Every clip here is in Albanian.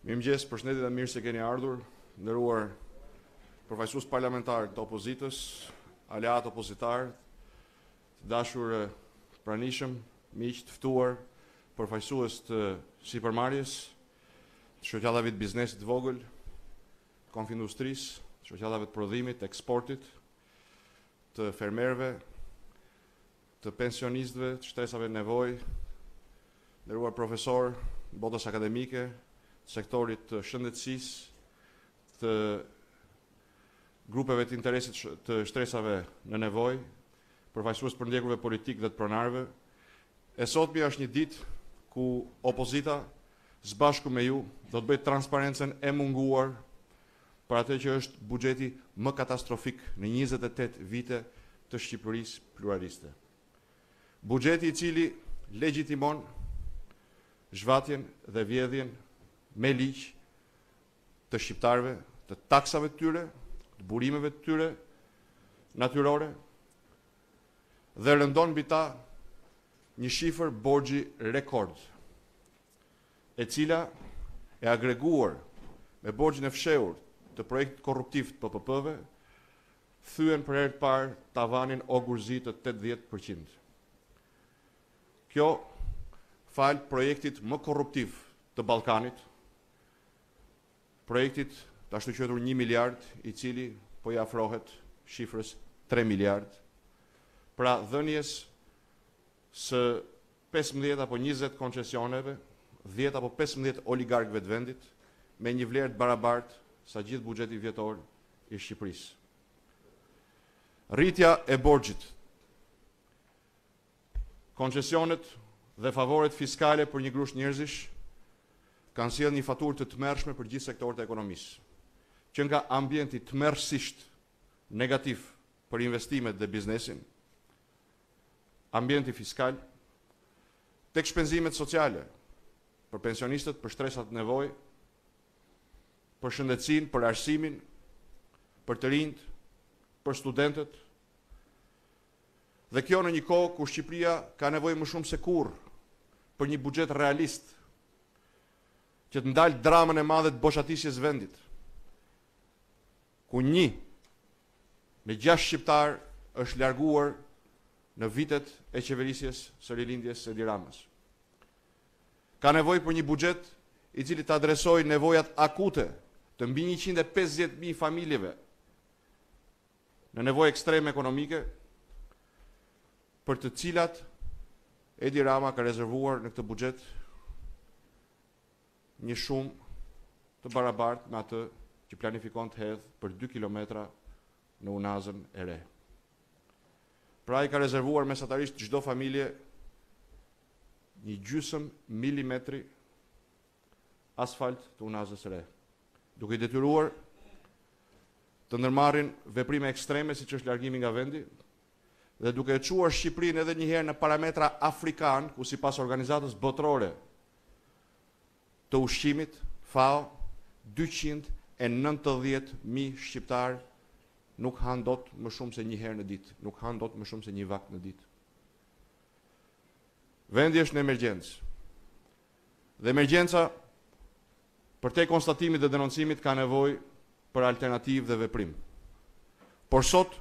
Mirëmëngjes, përshëndetje dhe mirë se keni ardhur, nderuar përfaqësues parlamentar të opozitës, aleat opozitar, të dashur pranishëm, miq të ftuar, përfaqësues të sipërmarrjes, të shoqatave të biznesit të vogël, konfindustrisë, të shoqatave të prodhimit, të eksportit, të fermerëve, të pensionistëve, të shtresave nevojë, nderuar profesor, botës akademike, sektorit të shëndetësisë, të grupeve të interesit të shtresave në nevojë, përfaqësues për ndjekurve politik dhe të pronarëve. E sotmi është një ditë ku opozita së bashku me ju do të bëjë transparencën e munguar për atë që është buxheti më katastrofik në 28 vite të Shqipërisë pluraliste. Buxheti i cili legjitimon zhvatjen dhe vjedhjen me ligj të shqiptarëve, të taksave të tyre, të burimeve të tyre natyrore, dhe rëndon mbi ta një shifër borxhi rekord, e cila e agreguar me borxhin e fshehur të projektit korruptiv të PPP-ve, thyen për herë të parë tavanin ogurzi të 80%. Kjo fal projektit më korruptiv të Ballkanit, projektit të ashtu quajtur 1 miliard, i cili po i afrohet shifrës 3 miliard, pra dhënjes së 15 apo 20 koncesioneve, 10 apo 15 oligarkëve të vendit, me një vlerë të barabartë sa gjithë buxheti vjetor i Shqipërisë. Rritja e borxhit, koncesionet dhe favoret fiskale për një grush njerëzish kanë sjellë një faturë të tmerrshme për gjithë sektorët e ekonomisë, që nga ambienti tmerrsisht negativ për investimet dhe biznesin, ambienti fiskal, tek shpenzimet sociale për pensionistët, për shtresat të nevojë, për shëndetësinë, për arsimin, për të rinjt, për studentët. Dhe kjo në një kohë ku Shqipëria ka nevojë më shumë se kurrë për një buxhet realist, që të ndalë dramën e madhe të boshatisjes vendit, ku 1 me 6 shqiptar është larguar në vitet e qeverisjes së rilindjes së Edi Ramës. Ka nevojë për një buxhet i cili të adresojë nevojat akute të mbi 150.000 familjeve në nevojë ekstreme ekonomike, për të cilat Edi Rama ka rezervuar në këtë buxhet një shumë të barabartë me atë që planifikon të hedhë për 2 kilometra në unazën e re. Pra i ka rezervuar mesatarisht çdo familje një gjysmë milimetri asfalt të unazës së re, duke i detyruar të ndërmarrin veprime ekstreme siç është largimi nga vendi, dhe duke e çuar Shqipërinë edhe një herë në parametra afrikan, ku sipas organizatës botërore të ushqimit, FAO, 290.000 shqiptar nuk han dot më shumë se një herë në ditë, nuk han dot më shumë se një vakt në ditë. Vendi është në emergjencë. Dhe emergjenca, përtej konstatimit dhe denoncimit, ka nevojë për alternativë dhe veprim. Por sot,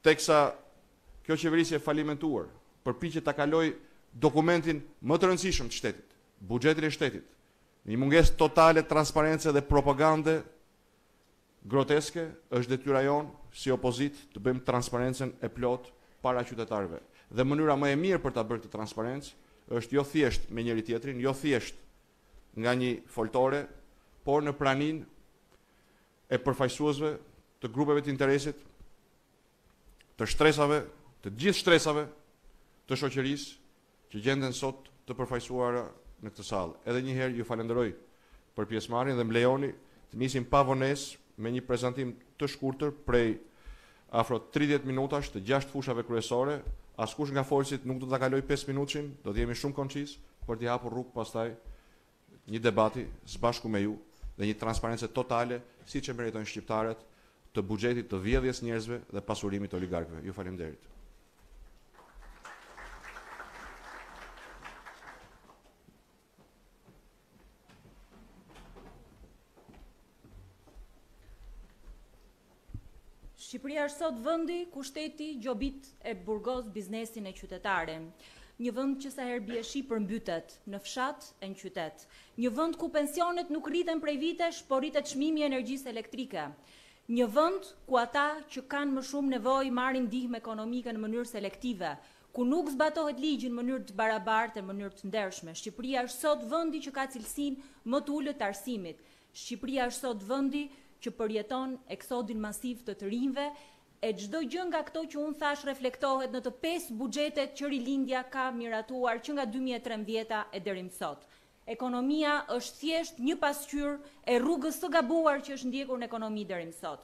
teksa kjo qeverisje e falimentuar përpiqet ta kalojë dokumentin më të rëndësishëm të shtetit, buxhetin e shtetit, një mungesë totale transparence dhe propagande groteske, është detyra jonë si opozitë të bëjmë transparencën e plot para qytetarëve. Dhe mënyra më e mirë për ta bërë këtë transparencë është jo thjesht me njëri tjetrin, jo thjesht nga një foltore, por në praninë e përfaqësuesve të grupeve të interesit, të shtresave, të gjithë shtresave të shoqërisë që gjenden sot të përfaqësuara në këtë sallë. Edhe një herë ju falenderoj për pjesëmarrjen dhe më lejoni të nisim pa vonesë me një prezantim të shkurtër prej afro 30 minutash të 6 fushave kryesore. Askush nga folësit nuk do ta kaloj 5 minutshin, do të jemi shumë koncis për t'i hapur rrugë pastaj një debati së bashku me ju dhe një transparencë totale siç e meritojnë shqiptarët të buxhetit të vjedhjes njerëzve dhe pasurimit të oligarkëve. Ju faleminderit. Shqipëria është sot vendi ku shteti gjobit e burgos biznesin e qytetarin. Një vend që sa herë bie shi përmbytet në fshat e në qytet. Një vend ku pensionet nuk rriten prej vitesh, por rritet çmimi i energjisë elektrike. Një vend ku ata që kanë më shumë nevojë marrin ndihmë ekonomike në mënyrë selektive, ku nuk zbatohet ligji në mënyrë të barabartë, në mënyrë të ndershme. Shqipëria është sot vendi që ka cilësinë më të ulët të arsimit. Shqipëria është sot vendi që përjeton eksodin masiv të rinjve, e çdo gjë nga këto që unë thash reflektohet në të 5 buxhetet që Rilindja ka miratuar që nga 2013 e deri më sot. Ekonomia është thjesht një pasqyrë e rrugës së gabuar që është ndjekur në ekonomi deri më sot.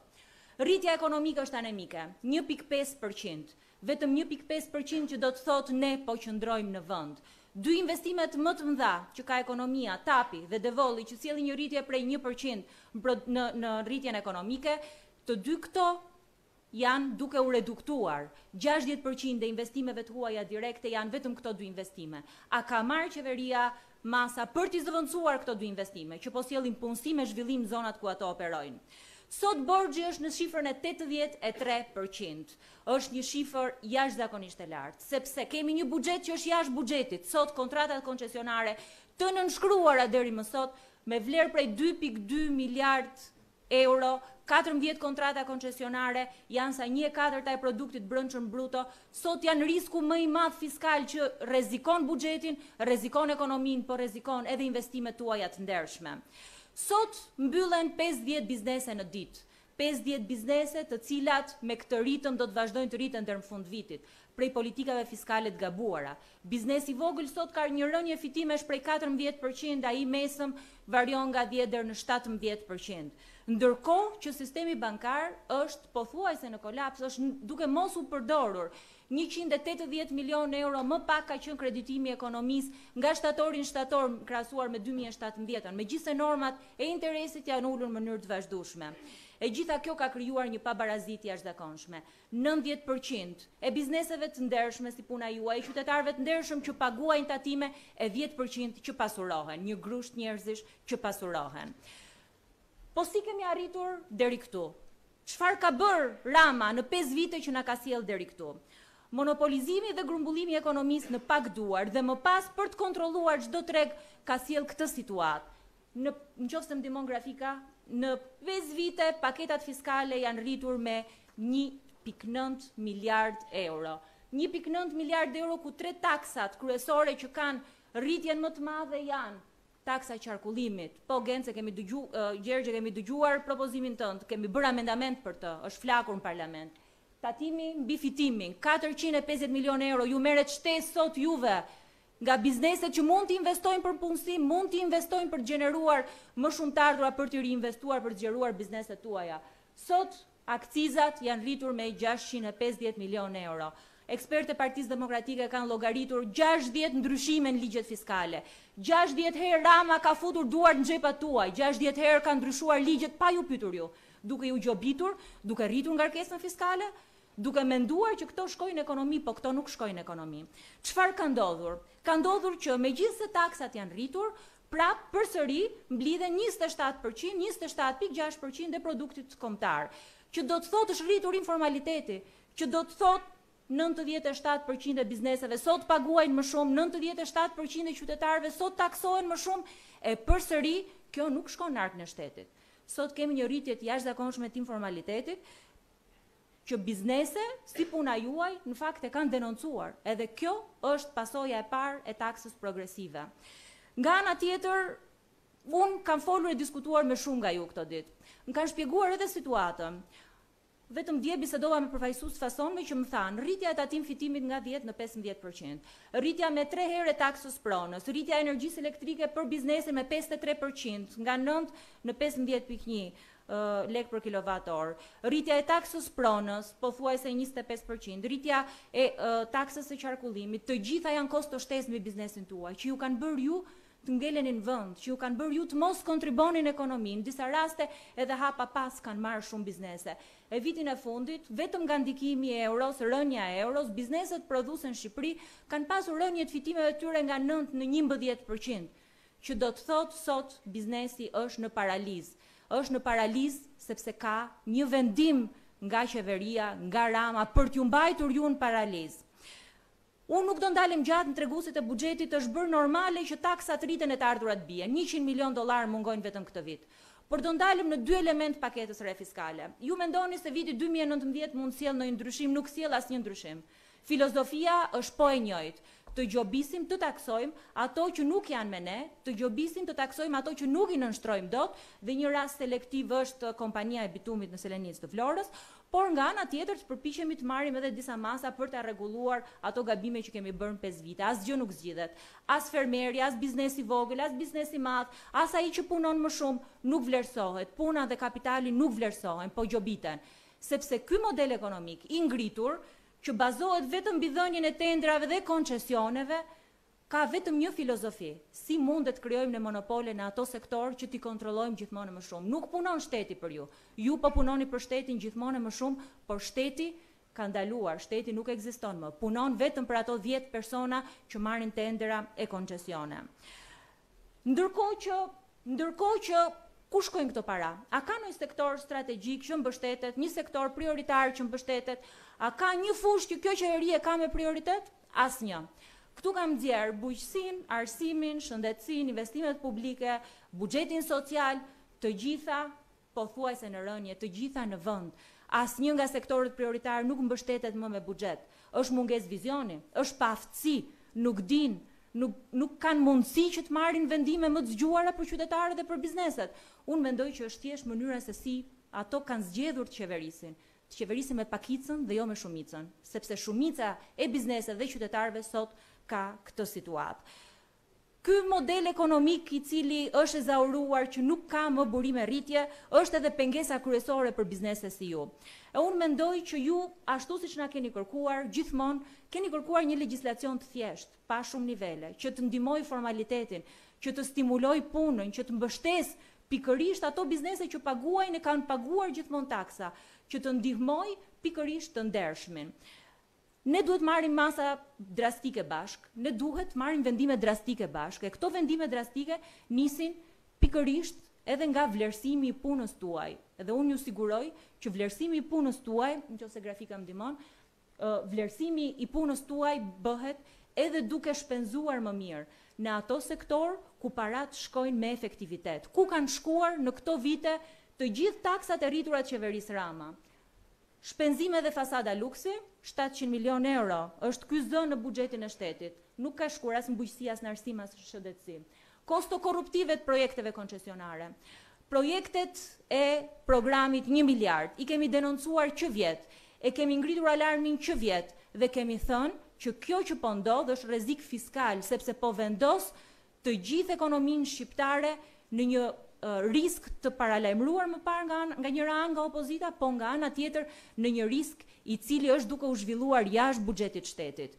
Rritja ekonomike është anemike, 1.5%, vetëm 1.5% që do të thotë ne po qëndrojmë në vend. Dy investimet më të mëdha që ka ekonomia, Tapi dhe Devolli, që sjellin një rritje prej 1% në rritjen ekonomike, të dy këto janë duke u reduktuar. 60% e investimeve të huaja direkte janë vetëm këto dy investime. A ka marrë qeveria masa për t'i zëvendësuar këto dy investime, që po sjellin punësi me zhvillim në zonat ku ato operojnë? Sot borxhi është në shifrën e 83%. Është një shifër jashtëzakonisht e lartë, sepse kemi një buxhet që është jashtë buxhetit. Sot kontratat koncesionare të nënshkruara deri më sot me vlerë prej 2.2 miliard euro, 14 kontrata koncesionare janë sa 1/4 e produktit brendshëm bruto, sot janë risku më i madh fiskal që rrezikon buxhetin, rrezikon ekonominë, por rrezikon edhe investimet tuaja të ndershme. Sot mbyllen 50 biznese në ditë, 50 biznese të cilat me këtë ritëm do të vazhdojnë të rriten deri në fund vitit, prej politikave fiskale të gabuara. Biznesi i vogël sot ka një rënje fitimesh prej 14%, ai mesëm varion nga 10 deri në 17%. Ndërkohë që sistemi bankar është pothuajse në kolaps, është duke mos u përdorur. 180 milion euro më pak ka qenë kreditimi i ekonomisë nga shtatorin shtator krahasuar me 2017, megjithëse normat e interesit janë ulur në mënyrë të vazhdueshme. E gjitha kjo ka krijuar një pabarazi të jashtëzakonshme. 90% e bizneseve të ndershme si puna juaj, qytetarëve të ndershëm që paguajnë tatime, e 10% që pasurohen, një grusht njerëzish që pasurohen. Po si kemi arritur deri këtu? Çfarë ka bërë Rama në 5 vite që na ka sjellë deri këtu? Monopolizimi dhe grumbullimi i ekonomisë në pak duar dhe më pas për të kontrolluar çdo treg ka sjellë këtë situatë. Nëse ndihmon grafika, në 5 vite paketat fiskale janë rritur me 1.9 miliard euro. 1.9 miliard euro ku 3 taksat kryesore që kanë rritjen më të madhe janë taksa qarkullimit. Po Gence kemi Gjergje kemi dëgjuar propozimin tënd, kemi bërë amendament për të, është flakur në parlament. Tatimi mbi fitimin, 450 milion euro, ju merret shtesë sot juve nga bizneset që mund të investojnë për punësi, mund të investojnë për të gjeneruar më shumë të ardhura për të riinvestuar për të zgjeruar bizneset tuaja. Sot akcizat janë rritur me 650 milion euro. Ekspertë e Partisë Demokratike kanë llogaritur 60 ndryshime në ligjet fiskale. 60 herë Rama ka futur duart në xhepat tuaj, 60 herë ka ndryshuar ligjet pa ju pyetur ju, duke ju gjobitur, duke rritur ngarkesën fiskale, duke menduar që këto shkojnë në ekonomi, po këto nuk shkojnë në ekonomi. Çfarë ka ndodhur? Ka ndodhur që megjithëse taksat janë rritur, prap përsëri mblidhen 27%, 27.6% e produktit kombëtar, që do të thotë është rritur informaliteti, që do të thotë 97% e bizneseve sot paguajnë më shumë, 97% e qytetarëve sot taksohen më shumë, e përsëri kjo nuk shkon në arkën e shtetit. Sot kemi një rritje të jashtëzakonshme të informalitetit, që biznese, si puna juaj, në fakt e kanë denoncuar. Edhe kjo është pasoja e parë e taksës progresive. Nga ana tjetër, unë kam folur e diskutuar me shumë nga ju këto ditë. Më kanë shpjeguar edhe situatën. Vetëm dje bisedova me përfaqësues fasonme që më thanë, rritja e tatim fitimit nga 10 në 15%, rritja me 3 herë e taksës pronës, rritja e energjisë elektrike për biznesin me 53%, nga 9 në 15.1 lek për kilovator, rritja e taksës pronës, pothuajse 25%, rritja e taksës së qarkullimit, të gjitha janë kosto shtesë mbi biznesin tuaj, që ju kanë bërë ju të ngelenin vend, që ju kanë bërë ju të mos kontribonin ekonominë, disa raste edhe hapa pas kanë marrë shumë biznese. E vitin e fundit, vetëm nga ndikimi e euros, rënja e euros, bizneset prodhuese në Shqipëri kanë pasur rënje të fitimeve tyre nga 9 në 11%, që do të thotë sot biznesi është në paralizë. Është në paralizë sepse ka një vendim nga qeveria, nga Rama, për t'ju mbajtur ju në paralizë. Unë nuk do ndalem gjatë në treguesit e buxhetit, është bërë normale që taksat rriten e të ardhurat bien. $100 milion mungojnë vetëm këtë vit. Por do ndalem në 2 element paketës re fiskale. Ju mendoni se viti 2019 mund sjell ndonjë ndryshim, nuk sjell asnjë ndryshim. Filozofia është po e njëjtë. Të gjobisim, të taksojmë ato që nuk janë me ne, të gjobisim, të taksojmë ato që nuk i nënshtrojmë dot, dhe një rast selektiv është kompania e bitumit në Selenicë të Florës, por nga ana tjetër të përpiqemi të marrim edhe disa masa për ta rregulluar ato gabime që kemi bërë në 5 vite. Asgjë nuk zgjidhet. As fermeri, as biznesi vogël, as biznesi i madh, as ai që punon më shumë nuk vlerësohet. Puna dhe kapitali nuk vlerësohen, po gjobiten. Sepse ky model ekonomik i ngritur që bazohet vetëm mbi dhënien e tendrave dhe koncesioneve, ka vetëm një filozofi: si mund të krijojmë ne monopole në ato sektor që ti kontrollojmë gjithmonë më shumë. Nuk punon shteti për ju. Ju po punoni për shtetin gjithmonë më shumë, por shteti ka ndaluar, shteti nuk ekziston më. Punon vetëm për ato 10 persona që marrin tendera e koncesione. Ndërkohë që ku shkojnë këto para? A ka një sektor strategjik që mbështetet, një sektor prioritar që mbështetet? A ka një fushë që kjo qeveri e ka me prioritet? Asnjë. Këtu kam nxjerr bujqësinë, arsimin, shëndetësinë, investimet publike, buxhetin social, të gjitha pothuajse në rënje, të gjitha në vend. Asnjë nga sektorët prioritar nuk mbështetet më me buxhet. Është mungesë vizioni, është pa aftësi, nuk dinë, nuk kanë mundësi që të marrin vendime më të zgjuara për qytetarët dhe për bizneset. Unë mendoj që është thjesht mënyra se si ato kanë zgjedhur të qeverisin me pakicën dhe jo me shumicën, sepse shumica e bizneset dhe qytetarëve sot ka këtë situatë. Ky model ekonomik i cili është ezauruar që nuk ka më burime rritje, është edhe pengesa kryesore për bizneset si ju. E unë mendoj që ju, ashtu siç na keni kërkuar, gjithmonë keni kërkuar një legjislacion të thjeshtë, pa shumë nivele, që të ndihmoj formalitetin, që të stimuloj punën, që të mbështes pikërisht ato biznese që paguajnë e kanë paguar gjithmonë taksa, që të ndihmoj pikërisht të ndershmin. Ne duhet marrim masa drastike bashk, ne duhet marrim vendime drastike bashk, e këto vendime drastike nisin pikërisht edhe nga vlerësimi i punës tuaj. Edhe unë ju siguroj që vlerësimi i punës tuaj, nëse grafika më ndihmon, vlerësimi i punës tuaj bëhet edhe duke shpenzuar më mirë në ato sektor ku parat shkojnë me efektivitet. Ku kanë shkuar në këto vite të gjithë taksat e rritura të qeverisë Rama? Shpenzime dhe fasada luksi, 700 milion euro, është ky zë në buxhetin e shtetit. Nuk ka shkuar as në bujqësi, as në arsim, as në shëndetësi. Kosto korruptive të projekteve koncesionare. Projektet e programit 1 miliard, i kemi denoncuar që vjet, e kemi ngritur alarmin që vjet, dhe kemi thënë që kjo që po ndodh është rrezik fiskal, sepse po vendos të gjithë ekonominë shqiptare në një risk të paralajmëruar më parë nga njëra anë nga opozita, po nga ana tjetër në një risk i cili është duke u zhvilluar jashtë buxhetit shtetit.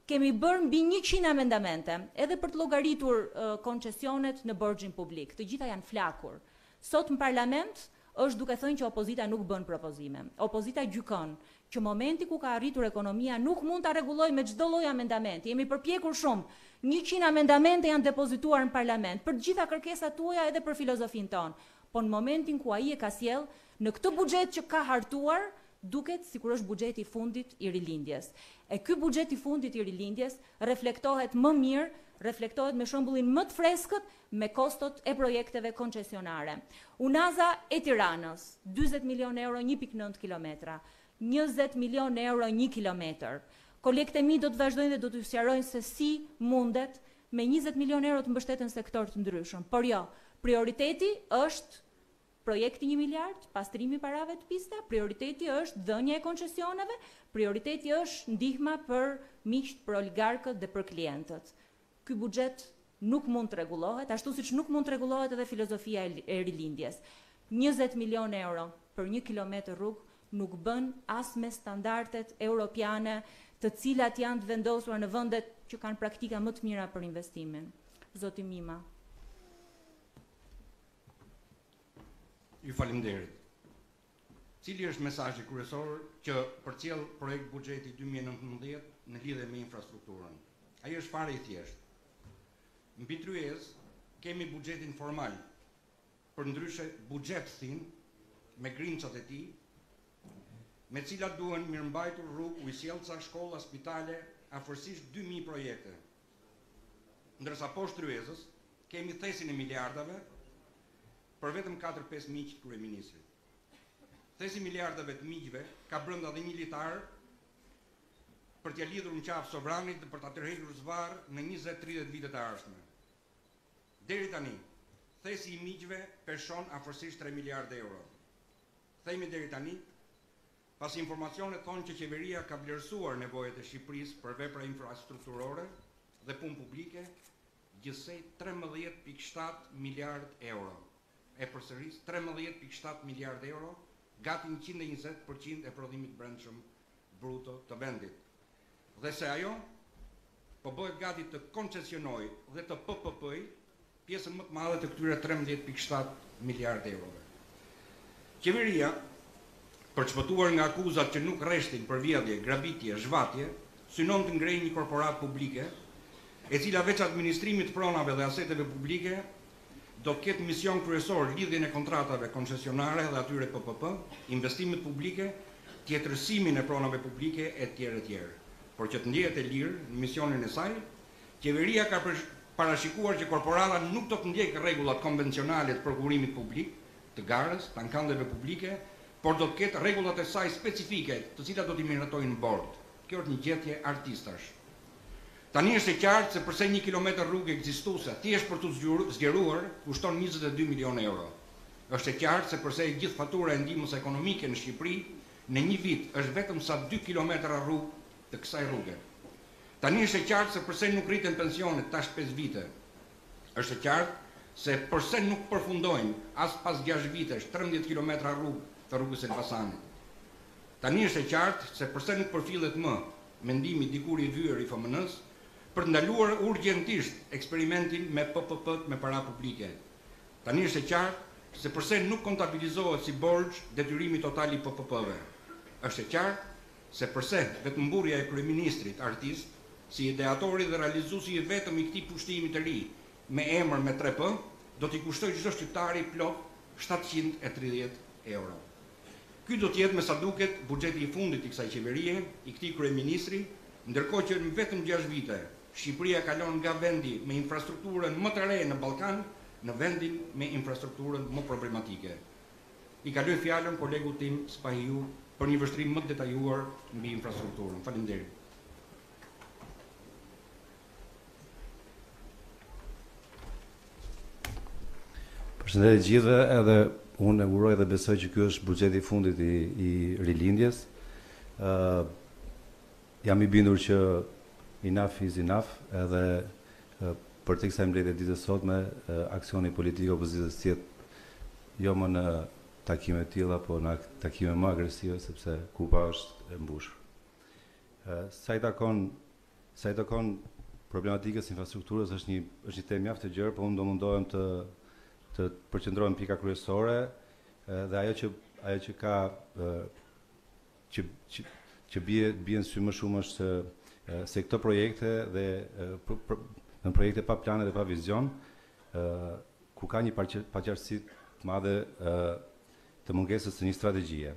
Kemi bërë mbi 100 amendamente, edhe për të llogaritur koncesionet në borxhin publik. Të gjitha janë flakur. Sot në parlament është duke thënë që opozita nuk bën propozime. Opozita gjykon që momenti ku ka arritur ekonomia nuk mund ta rregullojë me çdo lloj amendamenti. Jemi përpjekur shumë. 100 amendamente janë depozituar në parlament për të gjitha kërkesat tuaja edhe për filozofinë tonë. Po në momentin ku ai e ka sjell në këtë buxhet që ka hartuar, duket sikur është buxheti i fundit i rilindjes. E ky buxhet i fundit i rilindjes reflektohet më mirë, reflektohet me shembullin më të freskët me kostot e projekteve koncesionare. Unaza e Tiranës, 40 milion euro 1.9 kilometra, 20 milion euro 1 kilometër. Kolegët e mi do të vazhdojnë dhe do të sqarojnë se si mundet me 20 milion euro të mbështeten sektor të ndryshëm. Por jo, prioriteti është projekti 1 miliard, pastrimi i parave të pista, prioriteti është dhënia e koncesioneve, prioriteti është ndihma për miqt, për oligarkët dhe për klientët. Ky buxhet nuk mund të rregullohet, ashtu siç nuk mund të rregullohet edhe filozofia e rilindjes. 20 milion euro për 1 kilometër rrugë nuk bën as me standardet europiane, të cilat janë të vendosura në vendet që kanë praktika më të mira për investimin. Zoti Mima. Ju faleminderit. Cili është mesazhi kryesor që përcjell projekt buxheti 2019 në lidhje me infrastrukturën? Ai është fare i thjeshtë. Mbi tryezë kemi buxhetin formal, përndryshe buxhetin me grincat e tij, me cilat duhen mirëmbajtur rrugë, ujësjellca, shkolla, spitale, afërsisht 2000 projekte. Ndërsa poshtë ryezës kemi thesin e miliardave për vetëm 4-5 miq të kryeministrit. Thesi miliardave të miqve ka brenda dhe një litar për t'ia lidhur në qafë sovranit dhe për ta tërhequr zvarr në 20-30 vitet e ardhshme. Deri tani, thesi i miqve peshon afërsisht 3 miliardë euro. Themi deri tani, pas informacionet thonë që qeveria ka vlerësuar nevojat e Shqipërisë për vepra infrastrukturore dhe punë publike gjithsej 13.7 miliardë euro. E përsëris 13.7 miliardë euro, gati 120% e prodhimit brendshëm bruto të vendit. Dhe se ajo po bëhet gati të koncesionoj dhe të PPP-i pjesën më të madhe të këtyre 13.7 miliardë eurove. Qeveria, për të shpëtuar nga akuzat që nuk rreshtin për vjedhje, grabitje, zhvatje, synon të ngrejë një korporat publike, e cila veç administrimit pronave dhe aseteve publike, do të ketë mision kryesor lidhjen e kontratave koncesionare dhe atyre PPP, investimet publike, tjetërsimin e pronave publike e tjerë e tjerë. Por që të ndjehet e lirë në misionin e saj, qeveria ka parashikuar që korporata nuk do të ndjekë rregullat konvencionale të prokurimit publik, të garës, të ankandeve publike, por do të ketë rregullat e saj specifike, të cilat do t'i miratojnë në bord. Kjo është një gjetje artistash. Tani është e qartë se përse 1 kilometër rrugë ekzistuese, thjesht për të zgjeruar, kushton 22 milionë euro. Është e qartë se përse gjithë fatura e ndihmës ekonomike në Shqipëri në një vit është vetëm sa 2 kilometra rrugë të kësaj rruge. Tani është e qartë se përse nuk rriten pensionet tash 5 vite. Është e qartë se përse nuk përfundojnë as pas 6 vitesh 13 kilometra rrugë të rrugës Elbasanit. Tani është e qartë se përse nuk përfillet më mendimi dikur i vyer i FMN-s për të ndaluar urgjentisht eksperimentin me PPP me para publike. Tani është e qartë se përse nuk kontabilizohet si borxh detyrimi total i PPP-ve. Është e qartë se përse vetëmburrja e kryeministrit artist, si ideatori dhe realizuesi i vetëm i këtij pushtimi të ri me emër me 3P, do t'i kushtoj çdo shqiptari plot 730 euro. Ky do t'jetë me sa duket buxheti i fundit i kësaj qeverie, i këtij kryeministri, ndërkohë që në vetëm 6 vite Shqipëria kalon nga vendi me infrastrukturën më të re në Ballkan në vendin me infrastrukturën më problematike. I kaloj fjalën kolegut tim Spahiu për një vështrim më detajuar mbi infrastrukturën. Faleminderit. Përshëndetje gjithëve, edhe unë e uroj dhe besoj që ky është buxheti i fundit i rilindjes. Jam i bindur që enough is enough, edhe për të kësaj mbledhje ditës sotme aksioni politik opozitës tjetë jo më në takime të tilla, po në takime më agresive, sepse kupa është e mbushur. Sa i takon problematikës infrastrukturës është një temë mjaft e gjerë, po unë do mundohem të përqendrohem pika kryesore dhe ajo që ka që bien sy më shumë është se këto projekte dhe në projekte pa plane dhe pa vizion, ku ka një paqartësi të madhe të mungesës së një strategjie.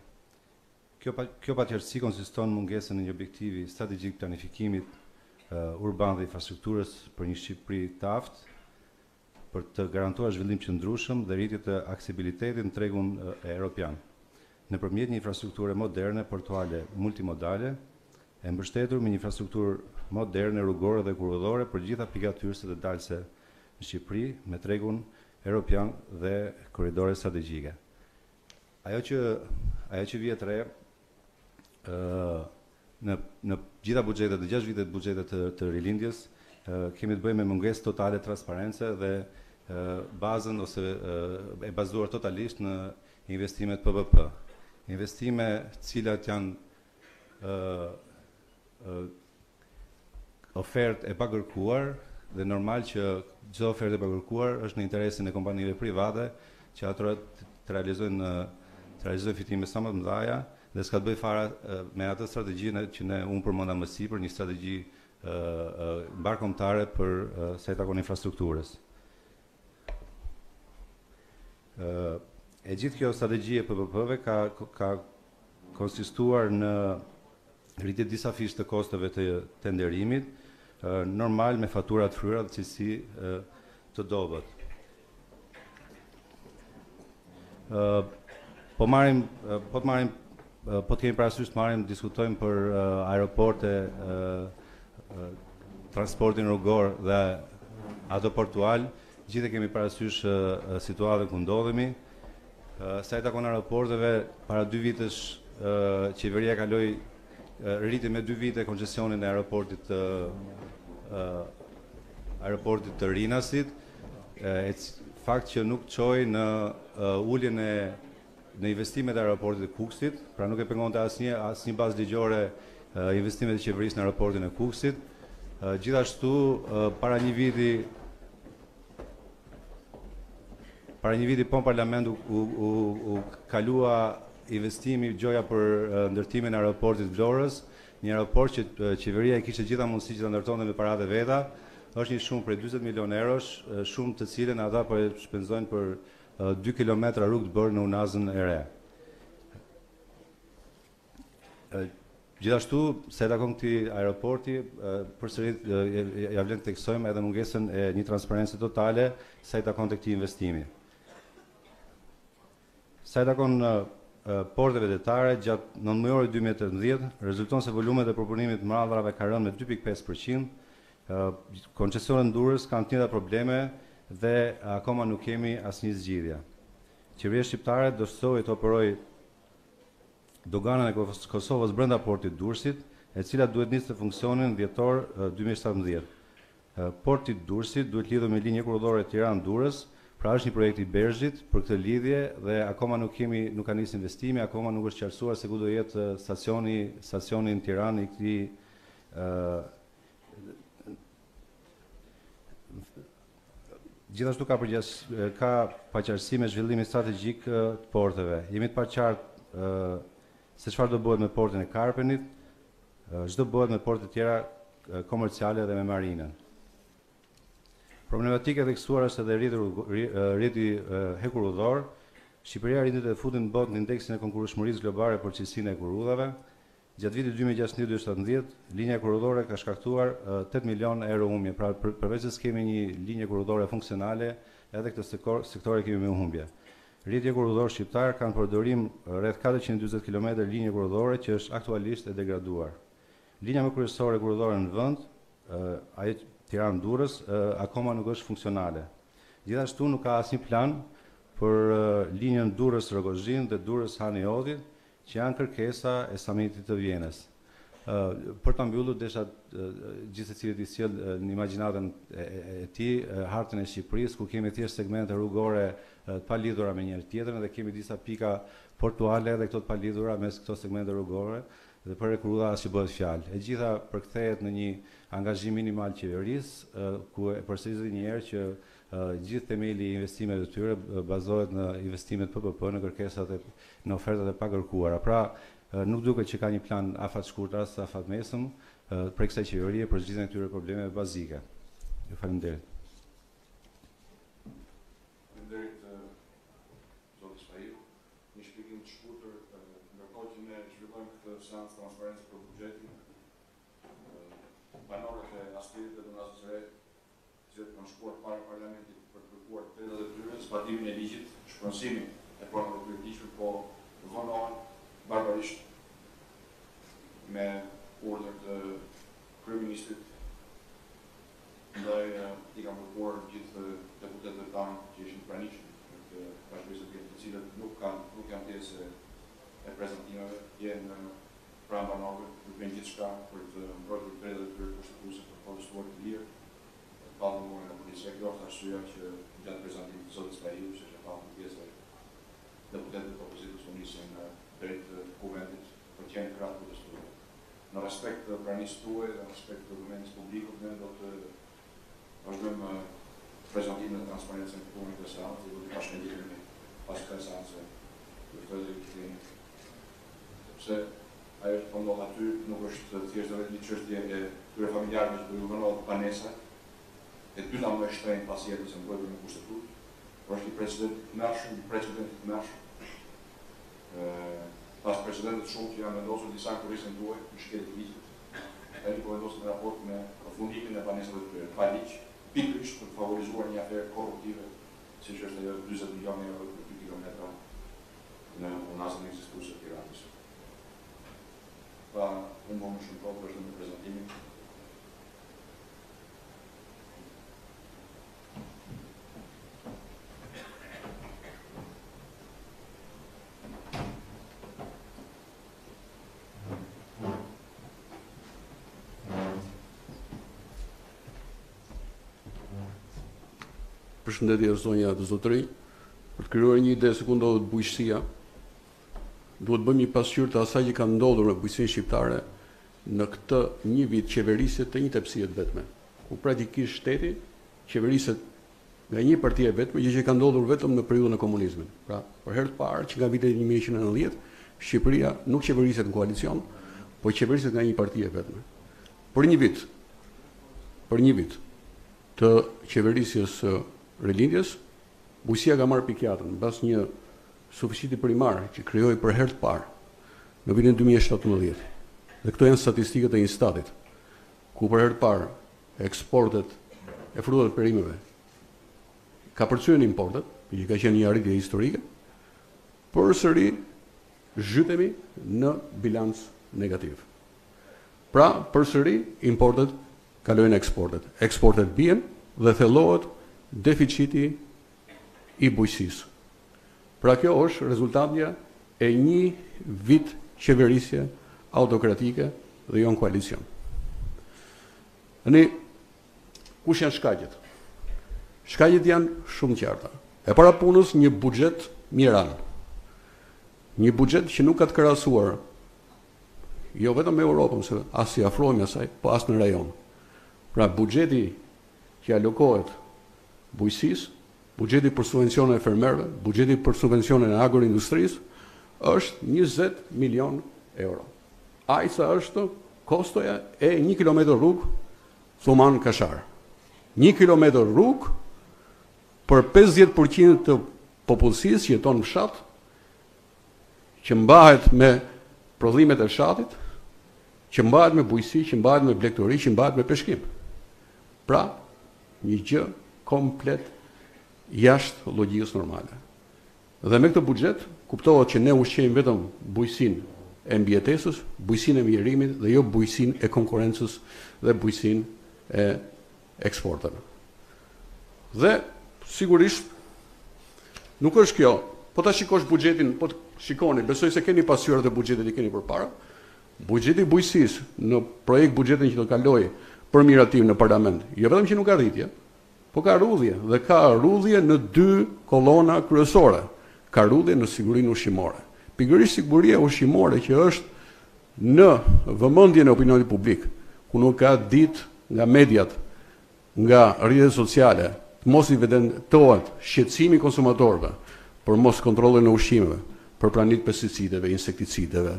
Kjo paqartësi konsiston në mungesën e një objektivi strategjik planifikimit urban dhe infrastrukturës për një Shqipëri të aftë, për të garantuar zhvillim qëndrueshëm dhe rritje të aksibilitetit në tregun evropian, nëpërmjet një infrastrukture moderne, portuale, multimodale, e mbështetur me një infrastrukturë moderne, rrugore dhe kurorëdore për gjitha pikat hyrëse dhe dalëse në Shqipëri, me tregun evropian dhe korridore strategjike. Ajo që vjet re në gjitha buxhetet dhe 6 vitet buxhetet të rilindjes, kemi të bëjmë me mungesë totale transparence dhe bazën ose e bazuar totalisht në investimet PPP. Investime cilat janë ofertë e pakërkuar dhe normal që çdo ofertë e pakërkuar është në interesin e kompanive private që ato të realizojnë fitime sa më të mëdha dhe s'ka të bëjë fare me atë strategjinë që unë përmenda më sipër, një strategji mbarkombëtare për sa i takon infrastrukturës. E gjithë kjo strategji e PPP-ve ka konsistuar në rritje disa fish të kosteve të tenderimit, normal me fatura të fryera dhe cilësi të dobët. Po të kemi parasysh të diskutojmë për aeroporte, transportin rrugor dhe ato portual, gjithë kemi parasysh situatën ku ndodhemi. Sa i takon aeroporteve, para 2 vitesh qeveria kaloi rriti me 2 vite koncesionin e aeroportit të Rinasit, fakt që nuk çoi në uljen në investimet e aeroportit të Kukësit, pra nuk e pengonte asnjë bazë ligjore investimet e qeverisë në aeroportin e Kukësit. Gjithashtu para një viti po parlamentu u kalua investimi gjoja për ndërtimin e aeroportit Vlorës, një aeroport që qeveria i kishte gjitha mundësi që ta ndërtonte me paratë veta. Është një shumë prej 40 milion eurosh, shumë të cilën ata po e shpenzojnë për 2 kilometra rrugë të bërë në Unazën e Re. Gjithashtu, se takon këtij aeroporti, përsëri ja vlen të theksojmë edhe mungesën e një transparencë totale sa i takon të këtij investimi. Sa i takon porteve detare, gjatë 9 muajorë 2018, rezulton se volumet e përpunimit të mradhrave ka rënë me 2.5%, koncesionet në Durrës kanë të njëjta probleme dhe akoma nuk kemi asnjë zgjidhje. Qeveria shqiptare dëshiroi të operojë doganën e Kosovës brenda portit Durrësit, e cila duhet nisë të funksionin dhjetor 2017. Porti i Durrësit duhet lidhur me linjë kurorore Tiranë-Durrës, pra është një projekt i Berzhit për këtë lidhje dhe akoma nuk ka nisë investimi, akoma nuk është qartësuar se ku do jetë stacioni në Tiranë i këtij Gjithashtu ka paqartësi me zhvillimin strategjik të porteve. Jemi të paqartë se çfarë do bëhet me portin e Karpenit, ç'do bëhet me porte të tjera komerciale dhe me marinën. Problematike e theksuar është edhe rriti hekurudhor. Shqipëria rritet të futet në botë në indeksin e konkurrueshmërisë globale për cilësinë e hekurudhave. Gjatë vitit 2016-2017, linja hekurudhore ka shkaktuar 8 milion euro humje, pra përveç se kemi një linjë hekurudhore funksionale, edhe këtë sektore kemi me humbje. Rriti hekurudhor shqiptar kanë përdorim rreth 440 km linjë hekurudhore që është aktualisht e degraduar. Linja më kryesore hekurudhore në vend, ajo Tiranë-Durrës, akoma nuk është funksionale. Gjithashtu nuk ka asnjë plan për linjën Durrës-Rogozhin dhe Durrës-Hani-Odhi, që janë kërkesa e samitit të Vjenës. Për ta mbyllur, desha gjithë secili të sjellë në imagjinatën e tij hartën e Shqipërisë, ku kemi thjesht segmente rrugore të palidhura me njëri tjetrën dhe kemi disa pika portuale dhe këto të palidhura mes këto segmente rrugore dhe për hekurudha as që bëhet fjalë. E gjitha përkthehet në një angazhim minimal qeverisë, ku e përsërisë një herë që gjithë themeli i investimeve të tyre bazohet në investimet PPP, në kërkesat në ofertat e pakërkuara. Pra, nuk duket që ka një plan afat shkurt as afat mesëm për kësaj qeverie për zgjidhjen e këtyre problemeve bazike. Ju faleminderit. Faleminderit zoti Shpaiu. Një shpjegim të shkurtër, ndërkohë që ne zhvillojmë këtë seancë transparencë për buxhetin, banorët e astirit dhe Unazës së Re, që kanë shkuar para parlamentit për të kërkuar drejtat e tyre, zbatimin e ligjit, shpronësimin e planeve të ligjit, po vonohen barbarisht me urdhër të kryeministrit ndaj i kanë kërkuar gjithë deputetëve tanë që ishin pranishëm të bashkëbisedimin, të cilët nuk janë pjesë e prezantimeve, janë pranë banorëve, nuk bëjnë gjithçka për të mbrojtur drejtat e tyre kushtetuese për protestuar të lirë. Palmurën e policia, kjo është arsyeja që gjatë prezantimit të zotit Shpaiu, që është palmë pjesë deputetët të opozitës u nisën drejt kuventit për të qenë krahë protestuar. Në respekt të pranisë tuaj dhe në respekt të dokumentit publikut, ne do të vazhdojmë prezantimin e transparencën e punës të seancës dhe do të bashkëndijemi pas kësaj seance të fëdhë këtë. Sepse ajo që po ndodh aty nuk është thjesht vetëm një çështje e këtyre familjarëve që do ju vënohet banesa, e dyta më e shtrenjtë pas jetës së mbrojtur në kushtetutë, por është një precedent të mërshëm, pas precedentet shumë që janë vendosur disa kurisën tuaj në shkelit të ligjit. Tani po vendosen në raport me përfundimin e banesave të tyre pa ligj, pikërisht për të favorizuar një aferë korruptive, siç është ajo 40 milionë euro për 2 kilometra në unazën ekzistuese të Tiranës. Pa unë më shumë kohë vazhdojmë me prezantimin. Përshëndetje zonja të zotëri, për të krijuar një ide se ku ndodhet bujqësia, duhet bëjmë një pasqyrë të asaj që ka ndodhur në bujqësinë shqiptare në këtë një vit qeveriset të një tepësie të vetme, ku praktikisht shteti qeveriset nga një parti e vetme, gjë që ka ndodhur vetëm në periudhën e komunizmit. Pra, për herë të parë që nga vitet 1990, Shqipëria nuk qeveriset në koalicion, po qeveriset nga një parti e vetme. Për një vit të qeverisjes rilindjes, bujqësia ka marrë pikjatën mbas një suficiti primar që krijoi për herë të parë në vitin 2017. Dhe këto janë statistikët e Instatit, ku për herë të parë eksportet e frutave të perimeve ka përcyer importet, që ka qenë një arritje historike, përsëri zhytemi në bilanc negativ. Pra, përsëri importet kalojnë eksportet. Eksportet bien dhe thellohet deficiti i bujqësisë. Pra kjo është rezultatja e një vit qeverisje autokratike dhe jo në koalicion. Kush janë shkaqet? Shkaqet janë shumë qarta. E para punës një buxhet miran. Një buxhet që nuk ka të krahasuar jo vetëm me Europën, se as si afrohemi asaj, po as në rajon. Pra buxheti që alokohet bujqësisë, buxheti për subvencione e fermerëve, buxheti për subvencione e agroindustrisë është 20 milion euro. Ai sa është kostoja e 1 kilometër rrugë Thuman Kashar. 1 kilometër rrugë për 50% të popullsisë që jeton në fshat, që mbahet me prodhimet e fshatit, që mbahet me bujqësi, që mbahet me blegtori, që mbahet me peshkim. Pra, një gjë komplet jashtë logjikës normale. Dhe me këtë buxhet kuptohet që ne ushqejmë vetëm bujqësinë e mbijetesës, bujqësinë e mjerimit dhe jo bujqësinë e konkurrencës dhe bujqësinë e eksporteve. Dhe sigurisht nuk është kjo, po ta shikosh buxhetin, po të shikoni, besoj se keni pasqyrët e buxhetit i keni përpara. Buxheti i bujqësisë në projekt buxhetin që do kaloj për miratim në parlament, jo vetëm që nuk ka rritje, po ka rrudhje, dhe ka rrudhje në 2 kolona kryesore. Ka rrudhje në sigurinë ushqimore. Pikërisht siguria ushqimore që është në vëmendjen e opinionit publik, ku nuk ka ditë nga mediat, nga rrjetet sociale, të mos i evidentohet shqetësimi i konsumatorëve për mos kontrollin e ushqimeve, për praninë e pesticideve, insekticideve,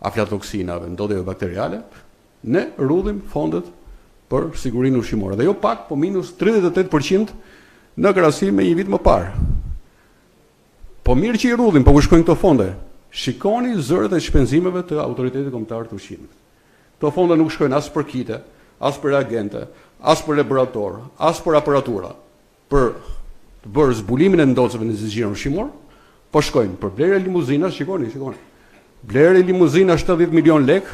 aflatoksinave, ndodhjeve bakteriale, ne rrudhim fondet për sigurinë ushqimore. Dhe jo pak, po minus 38% në krahasim me një vit më parë. Po mirë që i rrudhim, po ku shkojnë këto fonde? Shikoni zëret e shpenzimeve të Autoritetit Kombëtar të Ushqimit. Këto fonde nuk shkojnë as për kite, as për reagente, as për laborator, as për aparatura, për të bërë zbulimin e ndocave në zgjerin ushqimor, po shkojnë për blerje e limuzina, shikoni. Blerje e limuzina 70 milion lek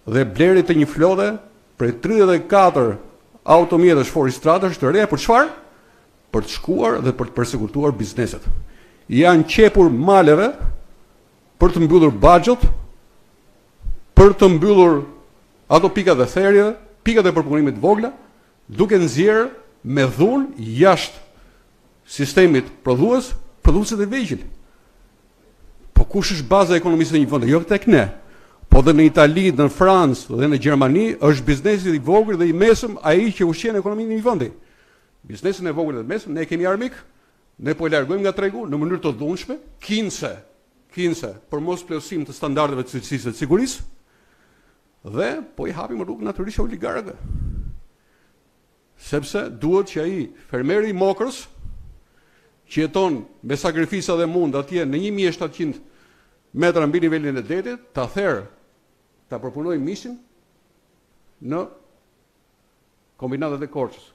dhe blerje të një flode për 34 automjetësh forestratësh të reja për çfarë? Për të shkuar dhe për të përsekutuar bizneset. Janë qepur maleve për të mbyllur baxhot, për të mbyllur ato pikat e therjeve, pikat e përpunimit vogla, duke nxjerrë me dhunë jashtë sistemit prodhuesit e vegjël. Po kush është baza e ekonomisë së një vendi? Jo tek ne. Po dhe në Itali, në Francë dhe në Gjermani është biznesi i vogël dhe i mesëm ai që ushqen ekonominë e një vendi. Biznesin e vogël dhe të mesëm ne kemi armik, ne po e largojmë nga tregu në mënyrë të dhunshme, kinse për mos plotësim të standardeve të cilësisë dhe të sigurisë, dhe po i hapim rrugë natyrisht oligarkëve. Sepse duhet që ai fermeri i mokrës që jeton me sakrifisa dhe mund atje në 1700 metra mbi nivelin e detit, ta përpunoj mishin në kombinatet e Korçës.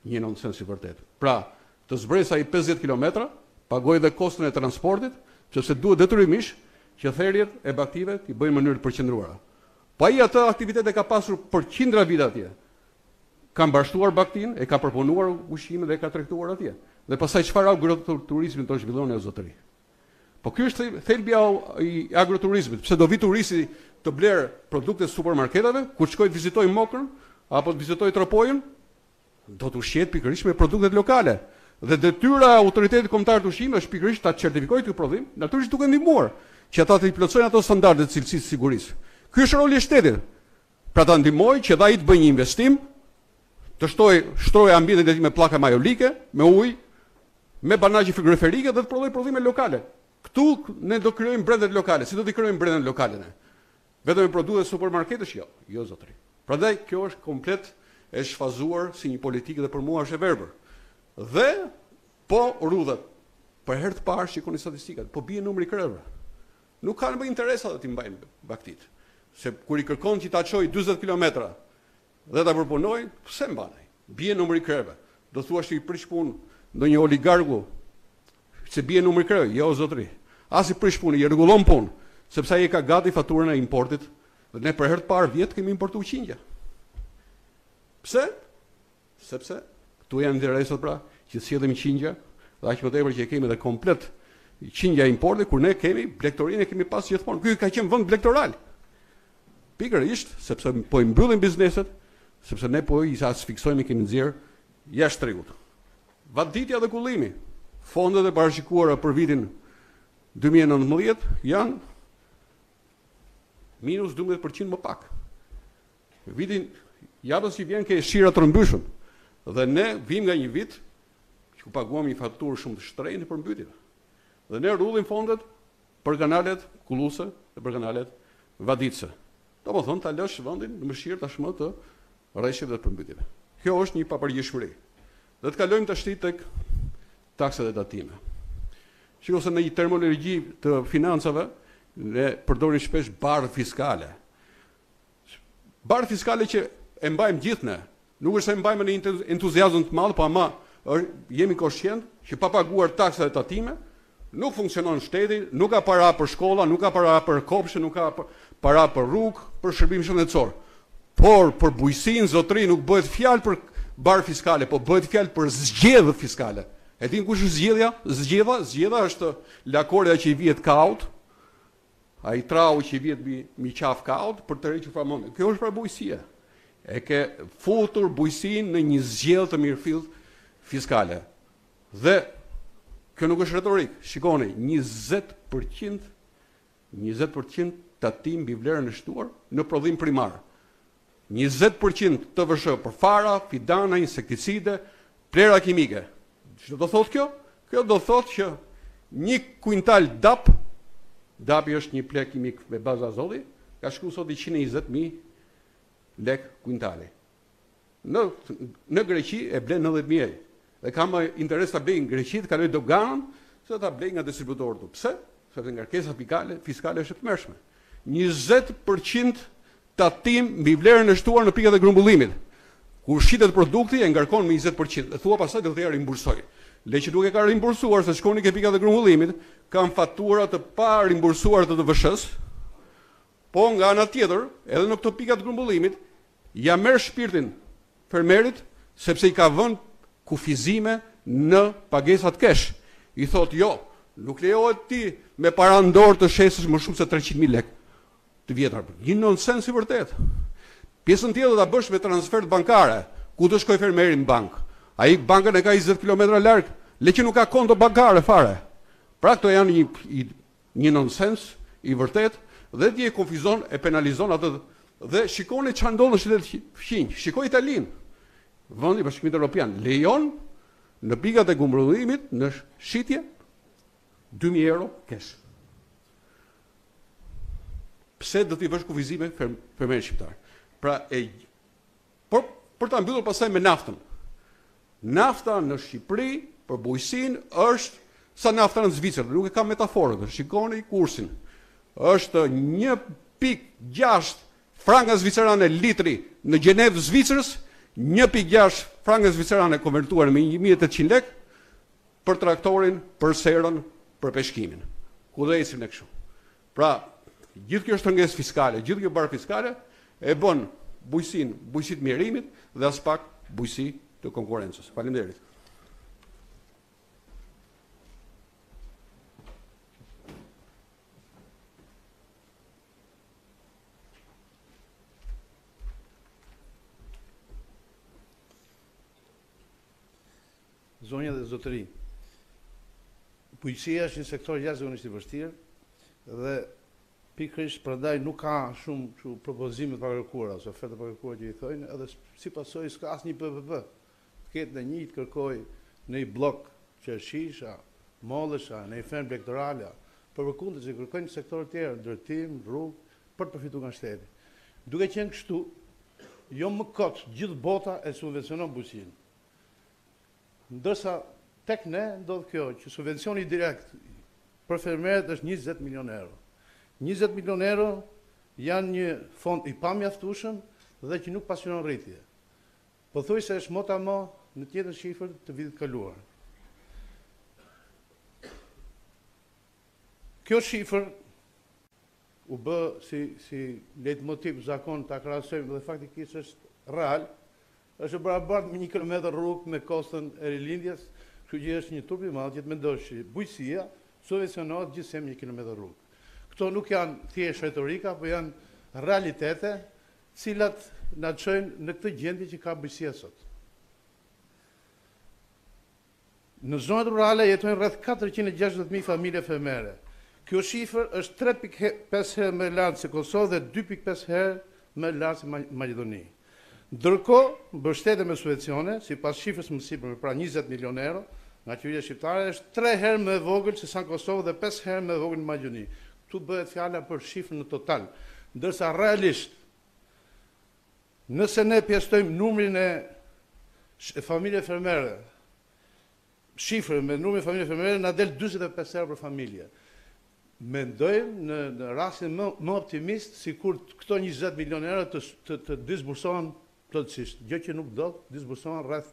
Një nonsens i vërtet. Pra, të zbresa i 50 km, pagoj dhe kostën e transportit, sepse duhet detyrimisht që therjet e baktive t'i bëjnë në mënyrë të përqendruara. Pa i atë aktivitet e ka pasur për qindra vite atje. Ka mbashtuar baktin, e ka përpunuar ushqime dhe e ka tregtuar atje. Dhe pastaj çfarë agroturizmi do zhvilloni o zotëri? Po ky është thelbi i agroturizmit. Pse do vi turisti të blerë produkte supermarketave, kur shkoj të vizitoj Mokrën apo të vizitoj Tropojën, do të ushqet pikërisht me produktet lokale. Dhe detyra e autoritetit kombëtar të ushqimit është pikërisht ta certifikojë ky prodhim, natyrisht duke ndihmuar që ata të plotësojnë ato standarde të cilësisë sigurisë. Ky është roli i shtetit. Pra ta ndihmojë që ai të bëjë një investim, të shtrojë ambientin me pllaka majolike, me ujë, me banazhe frigoriferike dhe të prodhojë prodhime lokale. Këtu ne do krijojmë brendet lokale. Si do t'i krijojmë brendet lokale ne? Vetëm me produkte supermarketesh? Jo zotëri. Prandaj kjo është komplet e shfazuar si një politikë dhe për mua është e verbër. Dhe po rrudhat. Për herë të parë shikoni statistikat, po bie numri kreve. Nuk kanë më interesa të t'i mbajnë baktit. Se kur i kërkon që ta çojë 40 km dhe ta përpunojnë, pse mbanaj? Bie numri kreve. Do thuash që i prish punë ndonjë oligarku se bie numri kreve, jo zotëri. As i prish punë, i rregullon punë, sepse ai ka gati faturën e importit dhe ne për herë të parë vjet kemi importuar qindja. Pse? Sepse këtu janë interesat pra që sjellim qindja, dhe aq më tepër që kemi edhe komplet qindja importi, kur ne kemi blegtorinë kemi pas gjithmonë. Ky ka qenë vend blegtoral. Pikërisht sepse po i mbyllim bizneset, sepse ne po i asfiksojmë kemi nxjerr jashtë tregut. Vaditja dhe kullimi, fondet e parashikuara për vitin 2019 janë minus 12% më pak. Vitin javës që vjen ke shira të rëmbyshëm dhe ne vim nga një vit që ku paguam një faturë shumë të shtrenjtë për mbytjen. Dhe ne rrullim fondet për kanalet kulluese dhe për kanalet vaditse. Domethënë ta lësh vendin në mëshirë tashmë të rreshjeve dhe përmbytjeve. Kjo është një papërgjeshmëri. Dhe të kalojmë tash tek taksat e tatime. Shikoj se në një terminologji të financave ne përdorim shpesh barë fiskale. Barë fiskale që e mbajmë gjithë ne, nuk është se e mbajmë në një entuziazëm të madh, po ama jemi koshient që pa paguar taksat e tatime nuk funksionon shteti, nuk ka para për shkolla, nuk ka para për kopshte, nuk ka para për rrugë, për shërbim shëndetësor. Por për bujqësinë zotëri nuk bëhet fjalë për barë fiskale, po bëhet fjalë për zgjedhje fiskale. E din kush është zgjedhja? Zgjedhja është lakorja që i vihet kaut, ai trau që i vihet mi qaf kaut për të rritur famon. Kjo është pra bujqësia. E ke futur bujqësinë në një zgjedhje të mirëfillt fiskale. Dhe kjo nuk është retorik. Shikoni, 20% tatim mbi vlerën e shtuar në prodhim primar. 20% TVSH për fara, fidana, insekticide, plera kimike. Çfarë do thotë kjo? Kjo do thotë që një kuintal dapi është një plek kimik me bazë azoti, ka shkuar sot 120.000 lek kuintali. Në Greqi e blen 90.000 euro. Dhe ka më interes ta blej në Greqi, të kaloj doganën, se ta blej nga distributorët. Pse? Sepse ngarkesa fiskale është e tmerrshme. 20% tatim mbi vlerën e shtuar në pikat e grumbullimit. Kur shitet produkti e ngarkon me 20%. Dhe thua pastaj do të rimbursoj. Le që nuk e ka rimbursuar, se shkoni ke pikat e grumbullimit, kanë fatura të pa rimbursuar të TVSH-s, po nga ana tjetër, edhe në këto pikat e grumbullimit, ja merr shpirtin fermerit sepse i ka vënë kufizime në pagesat kesh. I thot jo, nuk lejohet ti me parandor të shesësh më shumë se 300.000 lek të vjetar. Një nonsens i vërtet. Pjesën tjetër do ta bësh me transfert bankare. Ku do shkoj fermeri në bank? Ai bankën e ka 20 km larg, le që nuk ka konto bankare fare. Pra këto janë një nonsens i vërtet dhe ti e konfizon e penalizon atë. Dhe shikoni çfarë ndodh në shtetet fqinj. Shikoj Italinë. Vendi Bashkimit Evropian lejon në pikat e grumbullimit në shitje 2.000 euro kesh. Pse do t'i vësh kufizime fermerit shqiptar? Pra për ta mbyllur pastaj me naftën. Nafta në Shqipëri për bujqësinë është sa nafta në Zvicër, nuk e kam metaforën, shikoni kursin. Është 1.6 franga zvicerane litri në Gjenevë Zvicrës, 1.6 franga zvicerane konvertuar me 1.800 lek për traktorin, për serën, për peshkimin. Ku dhe ecim ne kështu. Pra, gjithë kjo shtrëngesë fiskale, gjithë kjo barë fiskale e bën bujësi të mjerimit dhe as pak bujësi të konkurencës. Faleminderit. Zonja dhe zotëri, bujqësia është një sektor jashtëzakonisht i vështirë dhe pikërisht prandaj nuk ka shumë propozime të pakërkuara ose oferta pakërkuara që i thojnë, edhe si pasojë s'ka asnjë PPP. Të ketë në një të kërkoj në një blok qershisha, mollesha, në një fermë elektorale, përkundër se kërkojnë sektorë të tjerë, ndërtim, rrugë, për të përfituar nga shteti. Duke qenë kështu, jo më kot gjithë bota e subvencionon bujqësinë. Ndërsa tek ne ndodh kjo që subvencioni direkt për fermerët është 20 milion euro. 20 milion euro janë një fond i pamjaftueshëm dhe që nuk pasionon rritje. Pothuajse është motamo në të njëjtën shifër të vitit kaluar. Kjo shifër u bë si leitmotiv zakon ta krahasojmë dhe faktikisht është real. Është barabartë me 1 kilometër rrugë me kostën e rilindjes, kështu që është një turp i madh që të mendosh që bujqësia subvencionohet gjithsesi 1 kilometër rrugë. Këto nuk janë thjesht retorika, por janë realitete, cilat na çojnë në këtë gjendje që ka bujqësia sot. Në zonat rurale jetojnë rreth 460.000 familje fermere. Kjo shifër është 3.5 herë më e lartë se Kosovë dhe 2.5 herë më e lartë se Maqedoni. Ndërkohë, mbështetja me subvencione, sipas shifrës më sipër, pra 20 milion euro, nga qeveria shqiptare është 3 herë më e vogël se sa në Kosovë dhe 5 herë më e vogël në Maqedoni. Ktu bëhet fjala për shifrën në total, ndërsa realisht nëse ne pjestojmë numrin e familje fermere, shifrën me numrin e familje fermere na del 45 euro për familje. Mendojmë në rastin më optimist sikur këto 20 milion euro të disbursohen plotësisht, gjë që nuk do, disbursohen rreth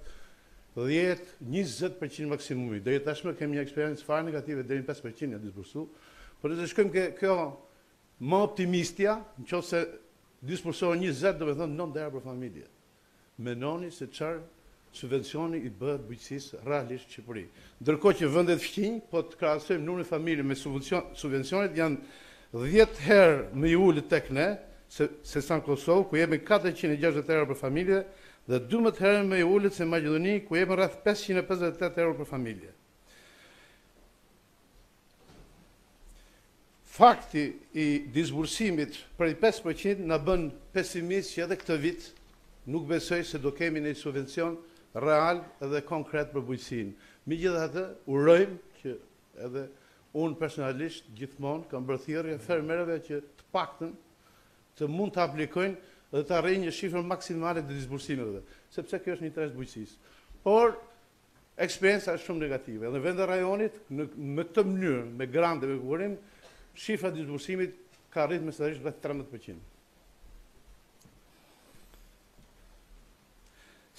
10-20% maksimumi. Deri tashmë kemi një eksperiencë fare negative deri në 5% ja disbursu, por nëse shkojmë kjo më optimistja, nëse disbursohen 20, do të thonë 9 euro për familje. Mendoni se çfarë subvencioni i bëhet bujqësisë realisht në Shqipëri. Ndërkohë që vendet fqinj, po të krahasojmë numrin e familje me subvencionet janë 10 herë më i ulët tek ne se sa në Kosovë, ku jemi 460 euro për familje, dhe 12 herë më i ulët se Maqedoni, ku jemi rreth 558 euro për familje. Fakti i disbursimit për 5% na bën pesimist që edhe këtë vit nuk besoj se do kemi një subvencion real dhe konkret për bujqësinë. Megjithatë, urojmë që edhe unë personalisht gjithmonë kam bërë thirrje fermerëve që të paktën të mund të aplikojnë dhe të arrijnë një shifër maksimale të disbursimeve, sepse kjo është një interes bujqësisë. Por eksperienca është shumë negative. Në vende rajonit, me këtë mënyrë, me grante, me kurim, shifra disbursimit ka arrit mesatarisht rreth 13%.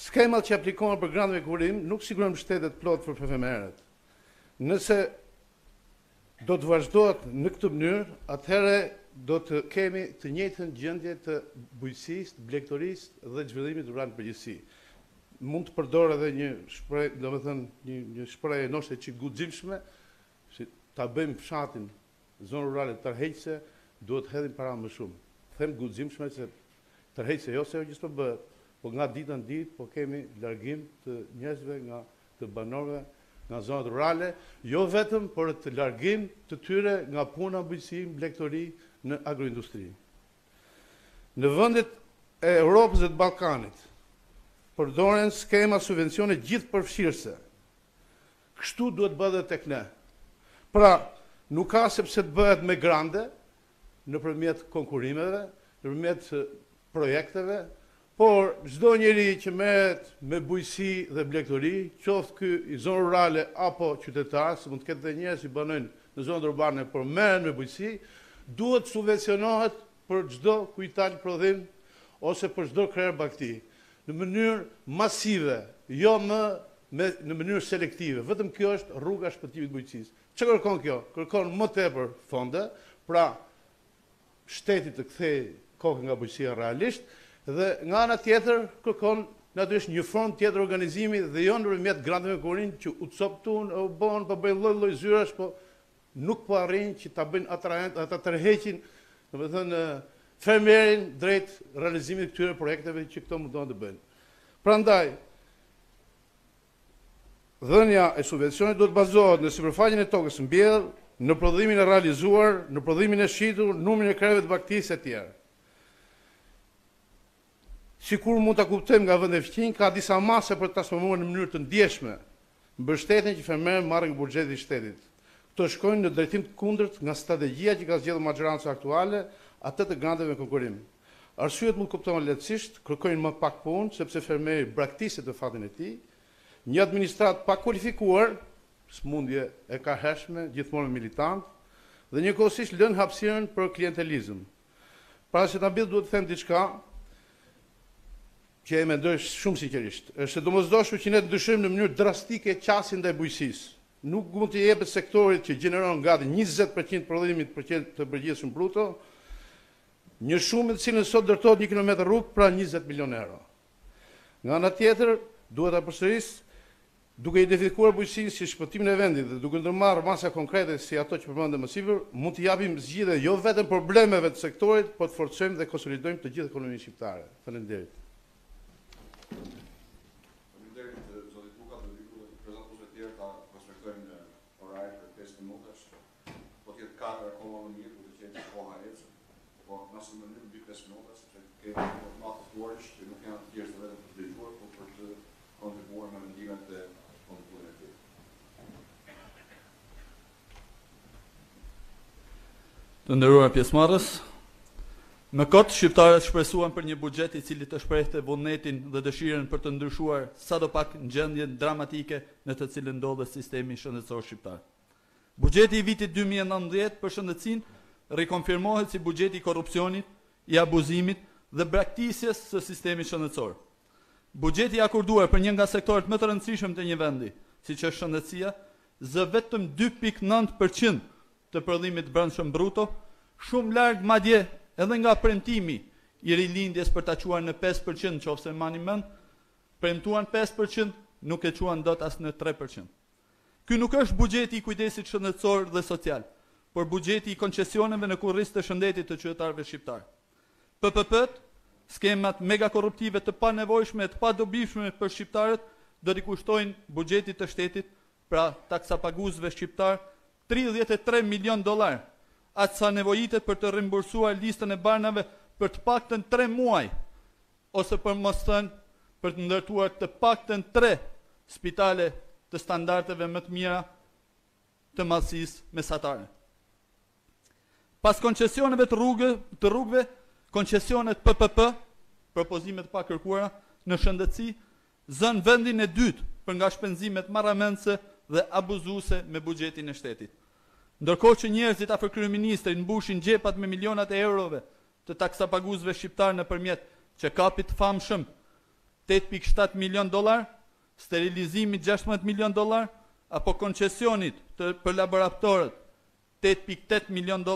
Skemat që aplikohen për grante me kurim nuk sigurojnë mbështetje plot për fermerët. Nëse do të vazhdohet në këtë mënyrë, atëherë do të kemi të njëjtën gjendje të bujqësisë, blegtorisë dhe zhvillimit rural në përgjithësi. Mund të përdor edhe një shprehje, domethënë një shprehje noshte çik guximshme, si ta bëjmë fshatin zonë rurale tërheqëse, duhet hedhim para më shumë. Them guximshme se tërheqëse jo se gjithë po bëhet, po nga dita në ditë po kemi largim të njerëzve nga të banorëve nga zonat rurale, jo vetëm, por të largim të tyre nga puna bujqësi, blegtori në agroindustri. Në vendet e Europës dhe të Ballkanit përdoren skema subvencione gjithëpërfshirëse. Kështu duhet bëhet tek ne. Pra, nuk ka sepse të bëhet me grande, nëpërmjet konkurimeve, nëpërmjet projekteve, por çdo njeri që merret me bujqësi dhe blegtori, qoftë ky i zonë rurale apo qytetar, se mund të ketë edhe njerëz që banojnë në zonët urbane por merren me bujqësi, duhet subvencionohet për çdo kujtal prodhim ose për çdo krerë bakti, në mënyrë masive, jo në mënyrë selektive. Vetëm kjo është rruga e shpëtimit të bujqësisë. Çfarë kërkon kjo? Kërkon më tepër fonde, pra shteti të kthejë kokën nga bujqësia realisht, dhe nga ana tjetër kërkon natyrisht një formë tjetër organizimi dhe jo nëpërmjet granteve kurin që u coptun, u bën, po bëjnë lloj-lloj zyrash, po nuk po arrin që ta bëjnë atrajent, ata tërheqin, domethënë fermerin drejt realizimit të këtyre projekteve që këto mundon të bëjnë. Prandaj dhënia e subvencionit do të bazohet në sipërfaqen e tokës mbjellë, në prodhimin e realizuar, në prodhimin e shitur, numrin e krerëve të baktisë e tjerë. Sikur mund ta kuptojmë nga vende fqinj, ka disa mase për të transformuar në mënyrë të ndjeshme mbështetjen që fermerët marrin nga buxheti i shtetit. Këto shkojnë në drejtim të kundërt nga strategjia që ka zgjedhur majoranca aktuale, atë të granteve me konkurrim. Arsyet mund kuptohen lehtësisht, kërkojnë më pak punë sepse fermeri braktiset në fatin e tij, një administrat pa kualifikuar, smundje e ka hershme, gjithmonë militant, dhe njëkohësisht lën hapësirën për klientelizëm. Para se ta mbyll duhet të them diçka që e mendoj shumë sinqerisht. Është domosdoshme që ne të ndryshojmë në mënyrë drastike qasjen ndaj bujqësisë. Nuk mund të jepet sektorit që gjeneron gati 20% prodhimit të përgjithshëm bruto, një shumë të cilën sot ndërtohet 1 kilometër rrugë pra 20 milion euro. Nga ana tjetër, duhet ta përsëris, duke identifikuar bujqësinë si shpëtimin e vendit dhe duke ndërmarrë masa konkrete si ato që përmendëm më sipër, mund të japim zgjidhje jo vetëm problemeve të sektorit, por të forcojmë dhe konsolidojmë të gjithë ekonominë shqiptare. Faleminderit. Faleminderit zotit Luka dhe prezantuesve të tjerë ta respektojnë orarin për 5 minutash. Po të jetë 4 akoma më mirë, duke qenë që koha ecë. Po nëse më mënyrë mbi 5 minuta, sepse kemi më të ftuarish që nuk janë të thjeshtë vetëm për të dëgjuar, por për të kontribuar me mendimet e kontribuarve të tjerë. Të nderuar pjesëmarrës, me kot shqiptarët shpresuan për një buxhet i cili të shprehte vullnetin dhe dëshirën për të ndryshuar sadopak gjendjen dramatike në të cilën ndodhet sistemi shëndetësor shqiptar. Buxheti i vitit 2019 për shëndetësinë rikonfirmohet si buxheti i korrupsionit, i abuzimit dhe braktisjes së sistemit shëndetësor. Buxheti i akorduar për një nga sektorët më të rëndësishëm të një vendi, siç është shëndetësia, zë vetëm 2.9% të prodhimit brendshëm bruto, shumë larg madje edhe nga premtimi i rilindjes për ta quar në 5%, nëse mani mend, premtuan 5%, nuk e quan dot as në 3%. Ky nuk është buxheti i kujdesit shëndetësor dhe social, por buxheti i koncesioneve në kurrizë të shëndetit të qytetarëve shqiptar. PPP-t, skemat mega korruptive të panevojshme e të padobishme për shqiptarët, do t'i kushtojnë buxhetit të shtetit, pra taksapaguesve shqiptar, $33 milion, atë sa nevojitet për të rimbursuar listën e barnave për të paktën 3 muaj, ose për mos thënë për të ndërtuar të paktën 3 spitale të standardeve më të mira të madhësisë mesatare. Pas koncesioneve të rrugëve, koncesionet PPP, propozimet pa kërkuara në shëndetësi, zën vendin e dytë për nga shpenzimet marramendse dhe abuzuese me buxhetin e shtetit. Ndërkohë që njerëzit afër kryeministrit mbushin xhepat me milionat e eurove të taksapaguesve shqiptar nëpërmjet check-upit famshëm $8.7 milion, sterilizimit $16 milion, apo koncesionit për laboratorët $8.8 milion,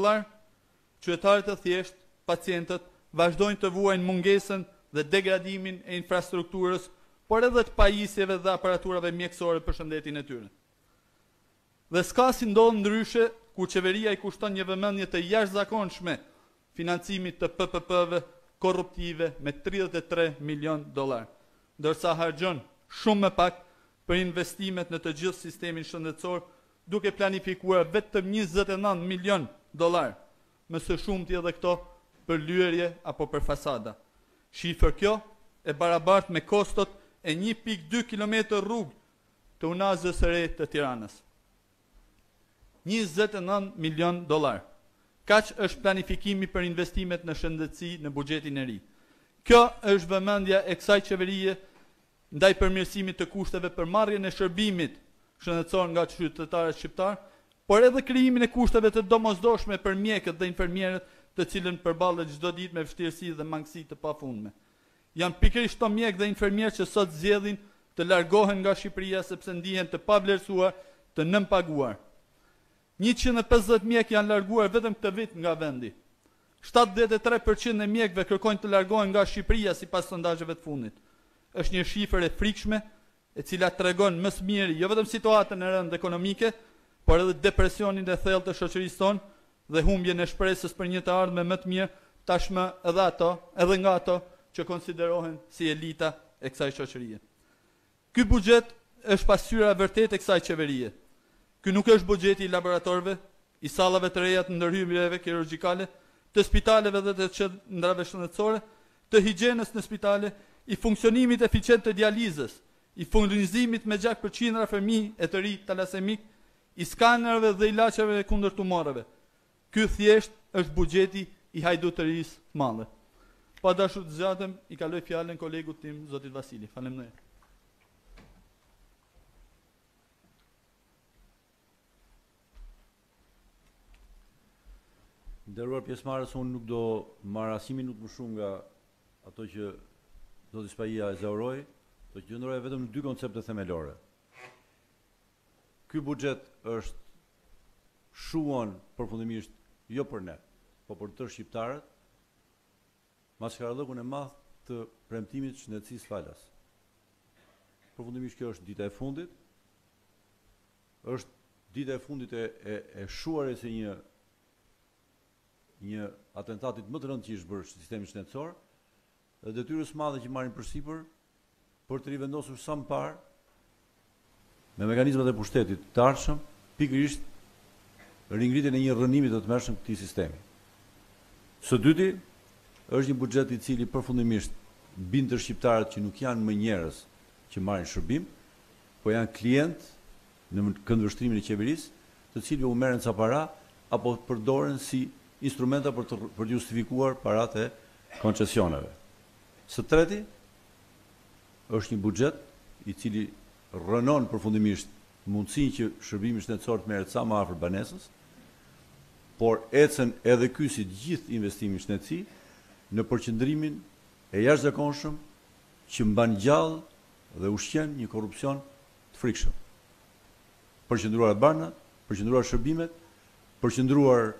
qytetarët e thjeshtë, pacientët, vazhdojnë të vuajnë mungesën dhe degradimin e infrastrukturës, por edhe të pajisjeve dhe aparaturave mjekësore për shëndetin e tyre. Dhe s'ka si ndodh ndryshe kur qeveria i kushton një vëmendje të jashtëzakonshme financimit të PPP-ve korruptive me $33 milion, ndërsa harxhon shumë më pak për investimet në të gjithë sistemin shëndetësor, duke planifikuar vetëm $29 milion, më së shumti edhe këto për lyerje apo për fasada. Shifër kjo e barabartë me kostot e 1.2 km rrugë të unazës së re të Tiranës. $29 milion. Kaq është planifikimi për investimet në shëndetësi në buxhetin e ri. Kjo është vëmendja e kësaj qeverie ndaj përmirësimit të kushteve për marrjen e shërbimit shëndetësor nga qytetarët shqiptar, por edhe krijimin e kushteve të domosdoshme për mjekët dhe infermierët, të cilën përballet çdo ditë me vështirësi dhe mangësi të pafundme. Janë pikërisht këto mjekë dhe infermierë që sot zgjedhin të largohen nga Shqipëria sepse ndihen të pavlerësuar, të nëmpaguar. 150 mjekë janë larguar vetëm këtë vit nga vendi. 73% e mjekëve kërkojnë të largohen nga Shqipëria sipas sondazheve të fundit. Është një shifër e frikshme, e cila tregon më së miri jo vetëm situatën e rëndë ekonomike, por edhe depresionin e thellë të shoqërisë tonë dhe humbjen e shpresës për një të ardhme më të mirë, tashmë edhe nga ato që konsiderohen si elita e kësaj shoqërie. Ky buxhet është pasqyra e vërtetë e kësaj qeverie. Ky nuk është buxheti i laboratorëve, i sallave të reja të ndërhyrjeve kirurgjikale, të spitaleve dhe të qendrave shëndetësore, të higjienës në spitale, i funksionimit eficient të dializës, i furnizimit me gjak për qindra fëmijë e të ri talasemik, i skanerëve dhe ilaçeve kundër tumoreve. Ky thjesht është buxheti i hajdutërisë të madhe. Pa dashur të zgjatem, i kaloj fjalën kolegut tim, zotit Vasili. Faleminderit. Nderuar pjesëmarrës, unë nuk do marr asnjë minutë më shumë nga ato që zoti Spajia e zauroi, do të qëndroj vetëm në dy koncepte themelore. Ky buxhet është shuan përfundimisht jo për ne, po për të shqiptarët, maskarallëkun e madh të premtimit të shëndetësisë falas. Përfundimisht kjo është dita e fundit, është dita e fundit e shuarjes së një atentatit më të rëndë që ishte bërë sistemi shëndetësor, dhe detyrës madhe që marrin përsipër për të rivendosur sa më parë me mekanizmat e pushtetit të ardhshëm, pikërisht ringritjen e një rrënimi të tmerrshëm këtij sistemi. Së dyti, është një buxhet i cili përfundimisht bind të shqiptarët që nuk janë më njerëz që marrin shërbim, po janë klient në këndvështrimin e qeverisë, të cilëve u merren ca para apo përdoren si instrumenta për të justifikuar paratë e koncesioneve. Së treti, është një buxhet i cili rënon përfundimisht mundësinë që shërbimi shëndetësor të merret sa më afër banesës, por ecën edhe ky si të gjithë investimi në shëndetësi në përqendrimin e jashtëzakonshëm që mban gjallë dhe ushqen një korrupsion të frikshëm. Përqendruar bana, përqendruar shërbimet, përqendruar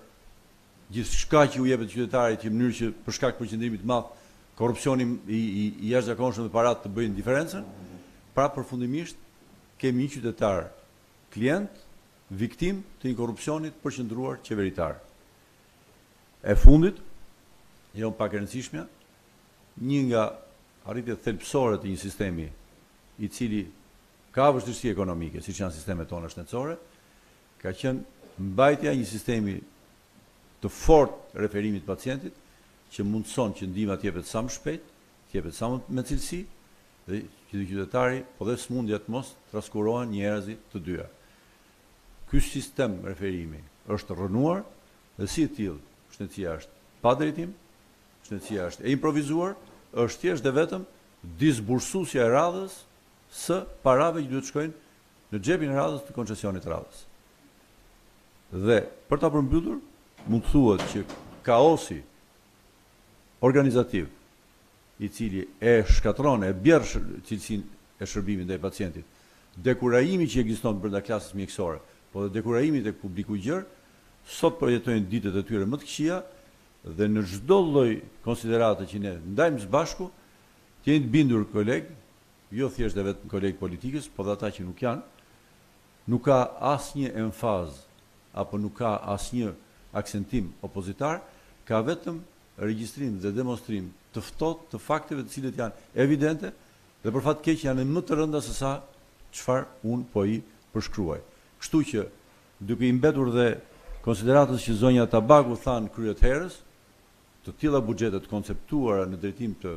gjithçka që u jepet qytetarit në mënyrë që për shkak të përqendrimit të madh korrupsioni i jashtëzakonshëm dhe paratë të bëjnë diferencën, pra përfundimisht kemi një qytetar klient, viktim të një korrupsionit përqendruar qeveritar. E fundit, jo pak e rëndësishmja, një nga arritjet thelbësore të një sistemi i cili ka vështirësi ekonomike, siç janë sistemet tona shëndetësore, ka qenë mbajtja një sistemi të fortë referimit të pacientit, që mundëson që ndihma të jepet sa më shpejt, të jepet sa më me cilësi, dhe që qytetari, po dhe smundja të mos traskurohen njerëzit të dyja. Ky sistem referimi është rënuar dhe si e tillë, shëndetësia është pa drejtim, shëndetësia është e improvizuar, është thjesht dhe vetëm disbursusja e radhës së parave që duhet shkojnë në xhepin e radhës të koncesionit radhës. Dhe për ta përmbyllur, mund të thuhet që kaosi organizativ i cili e shkatron, e bjerë cilësinë e shërbimit ndaj pacientit, dekurajimi që ekziston brenda klasës mjekësore, po dhe dekurajimi tek publiku i gjerë, sot përjetojnë ditët e tyre më të këqija dhe në çdo lloj konsiderate që ne ndajmë së bashku, të jenë të bindur kolegë, jo thjesht dhe vetëm kolegë politikës, po dhe ata që nuk janë, nuk ka asnjë emfaz apo nuk ka asnjë aksentim opozitar, ka vetëm regjistrim dhe demonstrim të ftohtë të fakteve të cilët janë evidente dhe për fat keq janë më të rënda se sa çfarë unë po i përshkruaj. Kështu që duke i mbetur dhe konsideratës që zonja Tabaku thanë kryet herës, të tilla buxhete të konceptuara në drejtim të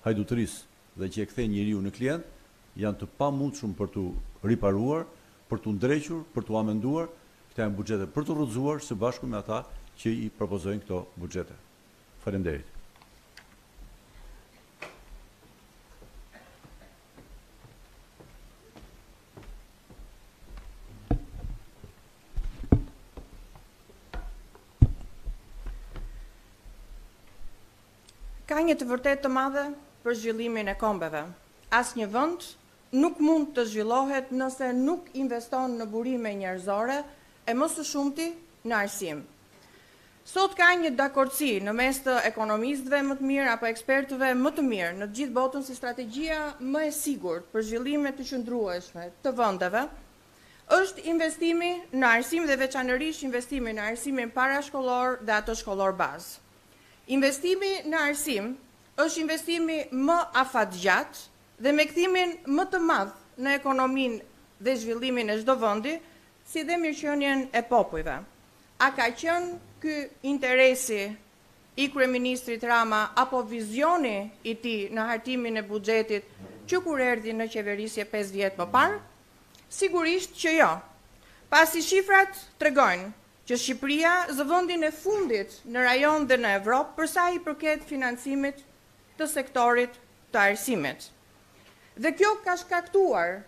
hajdutërisë dhe që e kthejnë njeriu në klient, janë të pamundshëm për tu riparuar, për tu ndrequr, për tu amenduar. Këta janë buxhete për të rrudzuar së bashku me ata që i propozojnë këto buxhete. Faleminderit. ka një të vërtet të madhe për zhvillimin e kombeve. Asnjë vend nuk mund të zhvillohet nëse nuk investon në burime njerëzore e më së shumti në arsim. Sot ka një dakordsi në mes të ekonomistëve më të mirë apo ekspertëve më të mirë në gjithë botën se strategjia më e sigurt për zhvillime të qëndrueshme të vendeve është investimi në arsim dhe veçanërisht investimi në arsimin parashkollor dhe atë shkollor bazë. Investimi në arsim është investimi më afatgjatë dhe me kthimin më të madh në ekonominë dhe zhvillimin e çdo vendi, si dhe mirëqenien e popujve. A ka qenë ky interesi i kryeministrit Rama apo vizioni i tij në hartimin e buxhetit që kur erdhi në qeverisje 5 vjet më parë? Sigurisht që jo. Pasi shifrat tregojnë që Shqipëria zë vendin e fundit në rajon dhe në Evropë për sa i përket financimit të sektorit të arsimit. Dhe kjo ka shkaktuar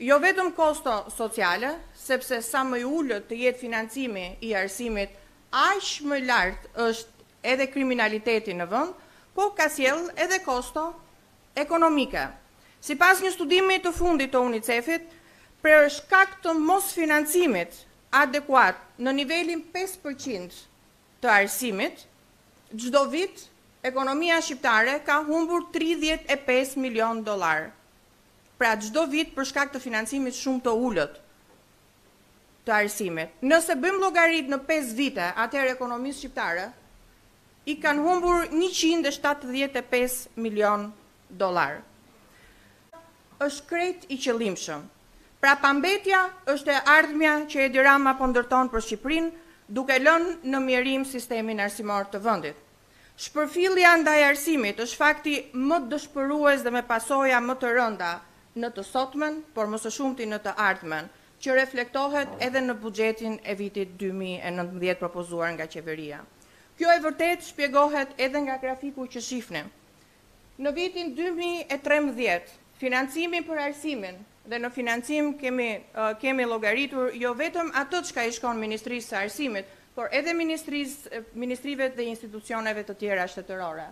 jo vetëm kosto sociale, sepse sa më i ulët të jetë financimi i arsimit, aq më lart është edhe kriminaliteti në vend, po ka sjell edhe kosto ekonomike. Sipas një studimi të fundit të UNICEF-it, për shkak të mos financimit adekuat në nivelin 5% të arsimit, çdo vit ekonomia shqiptare ka humbur 35 milion dollar. Pra çdo vit për shkak të financimit shumë të ulët të arsimit. Nëse bëjmë llogarit në 5 vite, atëherë ekonomisë shqiptare i kanë humbur 175 milion dollar. Është krejt i qëllimshëm. Pra pambetja është e ardhmja që Edi Rama po ndërton për Shqipërinë, duke lënë në mjerim sistemin arsimor të vendit. Shpërfillja ndaj arsimit është fakti më dëshpërues dhe me pasoja më të rënda në të sotmen, por më së shumti në të ardhmen, që reflektohet edhe në buxhetin e vitit 2019 propozuar nga qeveria. Kjo e vërtet shpjegohet edhe nga grafiku që shifni. Në vitin 2013, financimin për arsimin dhe në financim kemi llogaritur jo vetëm atë çka i shkon Ministrisë së Arsimit, por edhe ministrive dhe institucioneve të tjera shtetërore.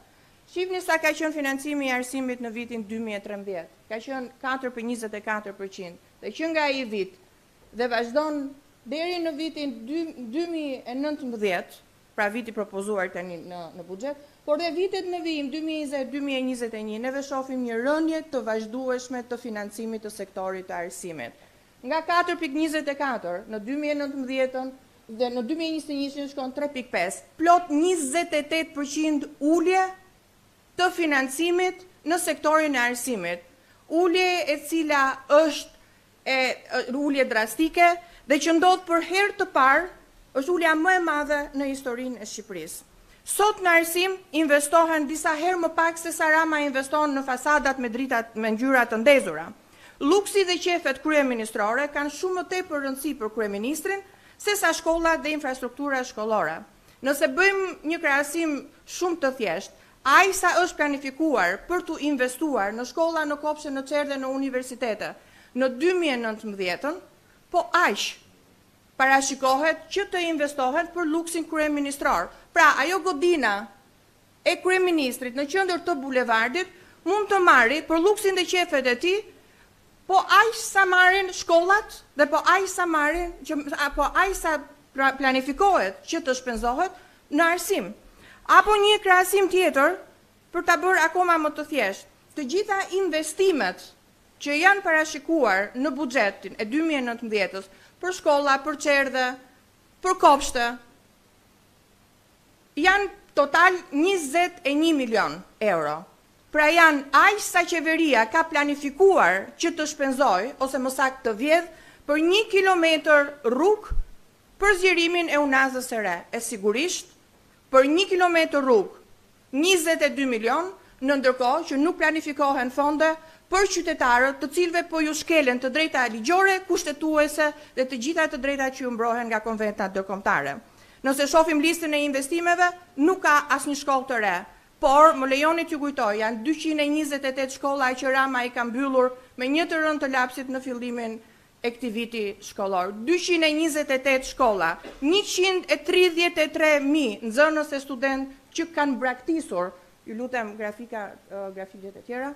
Shifni sa ka qenë financimi i arsimit në vitin 2013. Ka qenë 4,24%. Dhe që nga ai vit dhe vazhdon deri në vitin 2019, pra viti propozuar tani në buxhet, por dhe vitet në vijim 2020-2021 neve shohim një rënje të vazhdueshme të financimit të sektorit të arsimit. Nga 4,24 në 2019 dhe në 2021 shkon 3,5, plot 28% ulje të financimit në sektorin e arsimit. Ulje e cila është ulje drastike dhe që ndodh për herë të parë, është ulja më e madhe në historinë e Shqipërisë. Sot në arsim investohen disa herë më pak se sa Rama investon në fasadat me ngjyra të ndezura. Luksi dhe qefet kryeministrore kanë shumë më tepër rëndësi për kryeministrin se sa shkollat dhe infrastruktura shkollore. Nëse bëjmë një krahasim shumë të thjeshtë, ai sa është planifikuar për të investuar në shkolla, në kopshte, në çerdhe, në universitete në 2019, po aq parashikohet që të investohet për luksin kryeministror. Pra, ajo godina e kryeministrit në qendër të bulevardit mund të marri për luksin dhe qefet e tij, po aq sa marrin shkollat dhe po aq sa planifikohet që të shpenzohet në arsim. Apo një krahasim tjetër për ta bërë akoma më të thjeshtë. Të gjitha investimet që janë parashikuar në buxhetin e 2019-s për shkolla, për çerdhe, për kopshte, janë total 21 milion euro. Pra janë aq sa qeveria ka planifikuar që të shpenzoj, ose më saktë të vjedh, për 1 kilometër rrugë për zgjerimin e unazës së re. E sigurisht, për 1 kilometër rrugë, 22 milion, në ndërkohë që nuk planifikohen fonde për qytetarët të cilëve po ju shkelen të drejta ligjore, kushtetuese dhe të gjitha të drejta që ju mbrohen nga konventat ndërkombëtare. Nëse shohim listën e investimeve, nuk ka asnjë shkollë të re, por më lejoni t'ju kujtoj, janë 228 shkolla që Rama i ka mbyllur me një të rënd të lapsit në fillimin e këtij viti shkollor. 228 shkolla, 133.000 nxënës e student që kanë braktisur ju lutem grafiket e tjera.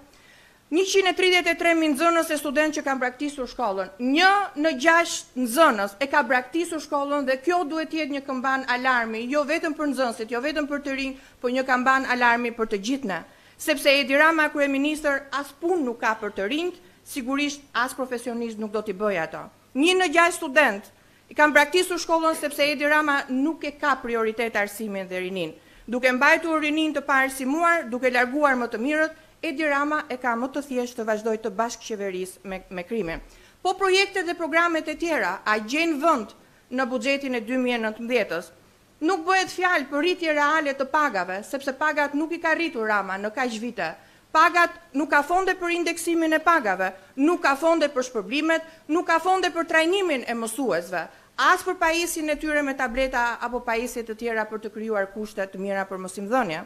133.000 nxënës e studentë që kanë braktisur shkollën. 1 në 6 nxënës e ka braktisur shkollën dhe kjo duhet jetë një këmban alarmi, jo vetëm për nxënësit, jo vetëm për të rinj, por një këmban alarmi për të gjithë ne. Sepse Edi Rama, kryeministër, as punë nuk ka për të rinjt, sigurisht as profesionist nuk do t'i bëjë ato. 1 në 6 studentë i kanë braktisur shkollën sepse Edi Rama nuk e ka prioritet arsimin dhe rinin. Duke mbajtur rinin të paarsimuar, duke larguar më të mirët, Edi Rama e ka më të thjeshtë të vazhdojë të bashkëqeverisë me krimin. Po projektet dhe programet e tjera, a gjenë vend në buxhetin e 2019-s? Nuk bëhet fjalë për rritje reale të pagave, sepse pagat nuk i ka rritur Rama në kaq vite. Pagat nuk ka fonde për indeksimin e pagave, nuk ka fonde për shpërblimet, nuk ka fonde për trajnimin e mësuesve, as për pajisjen e tyre me tableta apo pajisje të tjera për të krijuar kushte të mira për mësimdhënie.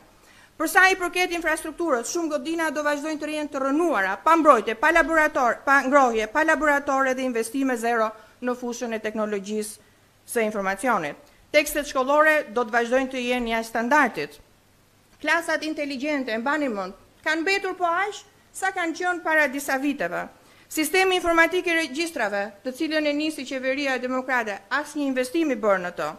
Për sa i përket infrastrukturës, shumë godina do vazhdojnë të rjenë të rënuara, pa mbrojtje, pa laborator, pa ngrohje, pa laboratore dhe investime zero në fushën e teknologjisë së informacionit. Tekstet shkollore do të vazhdojnë të jenë jashtë standardit. Klasat inteligjente, mbani mend, kanë mbetur po aq sa kanë qenë para disa viteve. Sistemi informatik i regjistrave, të cilën e nisi qeveria demokrate, asnjë investim i bërë në të.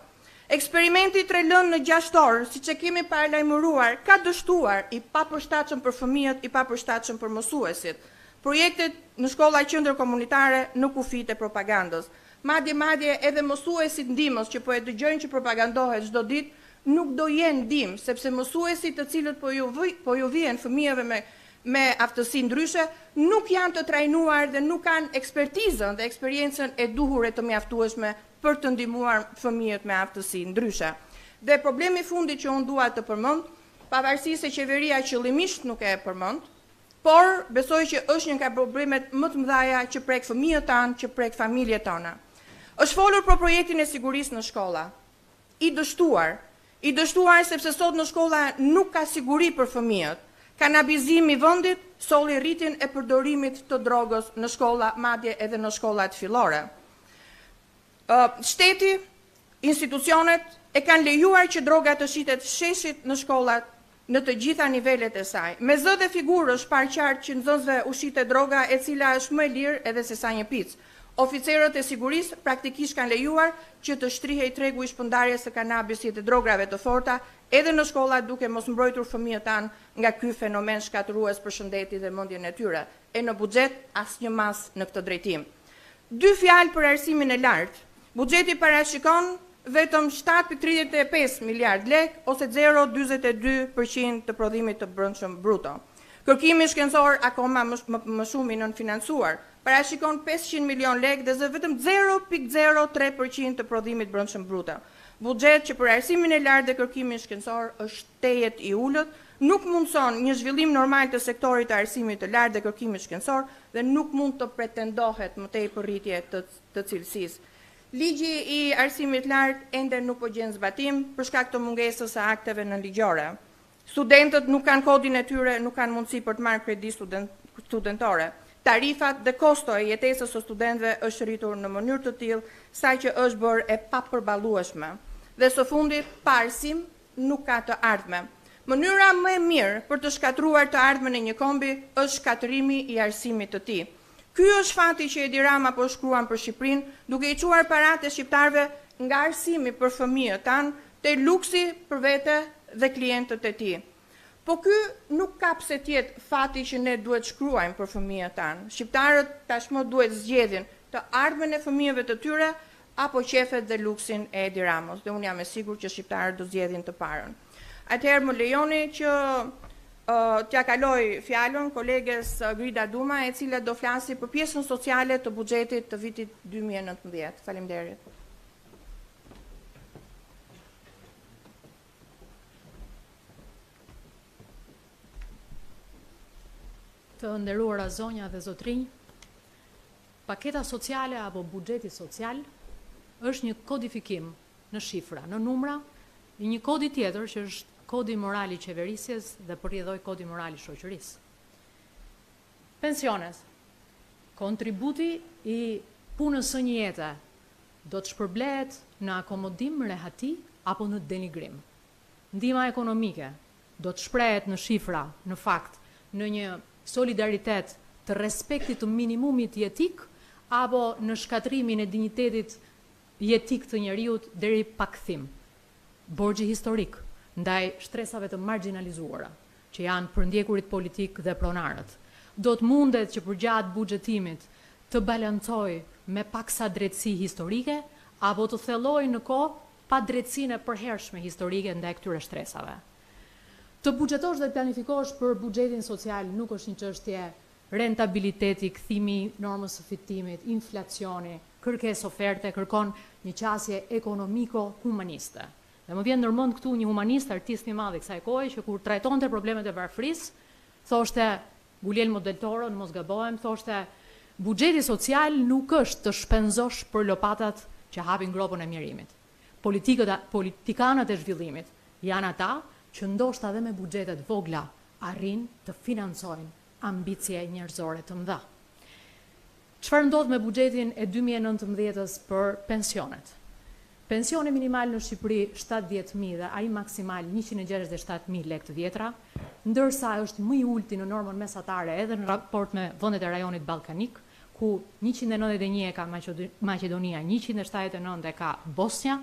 Eksperimenti 3 lënë në 6 orë, siç e kemi paralajmëruar, ka dështuar i papërshtatshëm për fëmijët, i papërshtatshëm për mësuesit. Projektet në shkolla qendërkomunitare në kufit e propagandës. Madje edhe mësuesit ndihmës që po e dëgjojnë që propagandohet çdo ditë, nuk do jenë ndihmë, sepse mësuesit të cilët po ju vijnë fëmijëve me aftësi ndryshe, nuk janë të trajnuar dhe nuk kanë ekspertizën dhe eksperiencën e duhur e të mjaftueshme për të ndihmuar fëmijët me aftësi ndryshe. Dhe problemi i fundit që unë dua të përmend, pavarësisht se qeveria qëllimisht nuk e përmend, por besoj që është një nga problemet më të mëdha që prek fëmijët tanë, që prek familjet tona. Është folur për projektin e sigurisë në shkolla. I dështuar sepse sot në shkolla nuk ka siguri për fëmijët. Kanabizimi i vendit solli rritjen e përdorimit të drogës në shkolla, madje edhe në shkollat fillore. Shteti, institucionet e kanë lejuar që droga të shitet sheshit në shkollat në të gjitha nivelet e saj. Me zë dhe figurë është parë qartë që nxënësve u shitet droga e cila është më e lirë edhe se sa një picë. Oficerët e sigurisë praktikisht kanë lejuar që të shtrihej tregu i shpërndarjes së kanabisit e drograve të forta edhe në shkolla, duke mos mbrojtur fëmijët tanë nga ky fenomen shkatërues për shëndetin dhe mendjen e tyre. E në buxhet asnjë mas në këtë drejtim. 2 fjalë për arsimin e lartë. Buxheti parashikon vetëm 7.35 miliard lek ose 0.42% të prodhimit të brendshëm bruto. Kërkimi shkencor akoma më shumë i nënfinancuar parashikon 500 milion lek dhe vetëm 0.03% të prodhimit brendshëm bruto. Buxhet që për arsimin e lartë dhe kërkimin shkencor është tejet i ulët, nuk mundson një zhvillim normal të sektorit të arsimit të lartë dhe kërkimit shkencor dhe nuk mund të pretendohet më tej për rritje të cilësisë. Ligji i arsimit lartë ende nuk po gjen zbatim për shkak të mungesës së akteve nënligjore. Studentët nuk kanë kodin e tyre, nuk kanë mundësi për të marrë kredi studentore. Tarifat dhe kosto e jetesës së studentëve është rritur në mënyrë të tillë sa që është bërë e papërballueshme. Dhe së fundit, pa arsim nuk ka të ardhme. Mënyra më e mirë për të shkatruar të ardhmen e një kombi është shkatërimi i arsimit të tij. Ky është fati që Edi Rama po shkruan për Shqipërinë, duke i çuar paratë e shqiptarëve nga arsimi për fëmijët tanë te luksi për vete dhe klientët e tij. Po ky nuk ka pse tjetë fati që ne duhet shkruajmë për fëmijët tanë. Shqiptarët tashmë duhet zgjedhin të ardhmen e fëmijëve të tyre apo qefet dhe luksin e Edi Ramos. Dhe unë jam e sigurt që shqiptarët do zgjedhin të parën. Atëherë më lejoni që t'ja kaloj fjalën koleges Jorida Duma, e cila do flasi për pjesën sociale të buxhetit të vitit 2019. Faleminderit. Të nderuara zonja dhe zotrinj, paketa sociale apo buxheti social është një kodifikim në shifra, në numra, i një kodi tjetër që është kodi moral i qeverisjes dhe përrjedhoi kodi moral i shoqërisë. Pensiones. Kontributi i punës së një jete do të shpërblehet në akomodim, rehati apo në denigrim. Ndihma ekonomike do të shprehet në shifra, në fakt, në një solidaritet të respektit të minimumit jetik, apo në shkatrimin e dinjitetit jetik të njeriut deri pa kthim. Borxhi historik ndaj shtresave të marginalizuara, që janë përndjekurit politik dhe pronarët, do të mundet që përgjatë buxhetimit të balancoj me paksa drejtësi historike, apo të thelloj në kohë pa drejtësinë e përhershme historike ndaj këtyre shtresave. Të buxhetosh dhe të planifikosh për buxhetin social nuk është një çështje rentabiliteti, kthimi normës së fitimit, inflacioni, kërkesë oferte, kërkon një qasje ekonomiko-humaniste. Dhe më vjen ndërmend këtu një humanist, artist i madh i kësaj kohe, që kur trajtonte problemet e varfërisë, thoshte Guglielmo del Toro, në mos gabohem, thoshte buxheti social nuk është të shpenzosh për lopatat që hapin gropën e mjerimit. Politikanët e zhvillimit janë ata që ndoshta edhe me buxhetet vogla arrin të financojnë ambicie njerëzore të mëdha. Çfarë ndodh me buxhetin e 2019-s për pensionet? Pensioni minimal në Shqipëri 70.000 dhe ai maksimal 167.000 lekë të vjetra, ndërsa është më i ulti në normën mesatare edhe në raport me vendet e rajonit ballkanik, ku 191 e ka Maqedonia, 179 e ka Bosnia.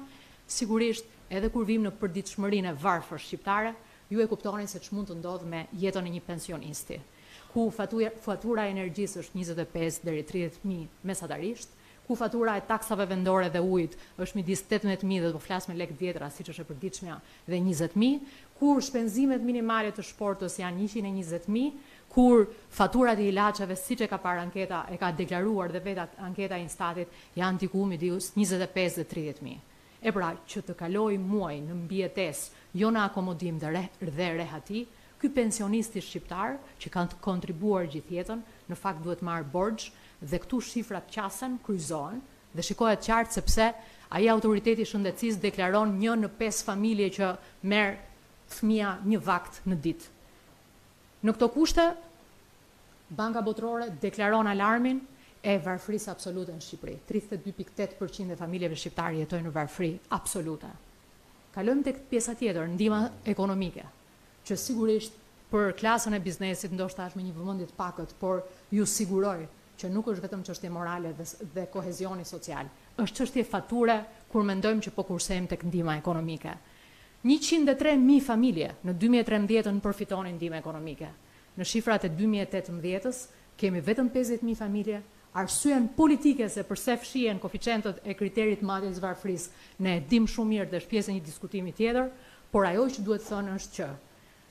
Sigurisht, edhe kur vim në përditshmërinë e varfër shqiptare, ju e kuptoni se ç'mund të ndodh me jetën e një pensionisti, ku fatura e energjisë është 25 deri 30.000 mesatarisht, ku fatura e taksave vendore dhe ujit është midis 18.000 dhe do flas me lekë vjetra siç është e përditshmja dhe 20.000, kur shpenzimet minimale të shportës janë 120.000, kur faturat e ilaçeve siç e ka parë anketa, e ka deklaruar dhe vetë anketa e Instatit, janë diku midis 25 dhe 30.000. E pra, që të kaloj muaj në mbijetesë, jo në akomodim dhe rehati, ky pensionisti shqiptar që kanë kontribuar gjithë jetën, në fakt duhet marrë borxh dhe këtu shifrat qasen, kryqëzohen dhe shikohet qartë sepse ai autoriteti i shëndetësisë deklaron 1 në 5 familje që merr fëmia një vakt në ditë. Në këto kushte, Banka Botërore deklaron alarmin e varfërisë absolute në Shqipëri. 32.8% e familjeve shqiptare jetojnë në varfëri absolute. Kalojmë tek pjesa tjetër, ndihma ekonomike, që sigurisht për klasën e biznesit ndoshta është me një vëmendje të pakët, por ju siguroj që nuk është vetëm çështje morale dhe kohezioni social. Është çështje fature kur mendojmë që po kursejmë tek ndihma ekonomike. 103.000 familje në 2013 përfitonin ndihmë ekonomike. Në shifrat e 2018-s kemi vetëm 50.000 familje. Arsyen politike se përse fshihen koeficientët e kriterit marrjes varfërisë ne e dim shumë mirë dhe është pjesë e një diskutimi tjetër, por ajo që duhet thënë është që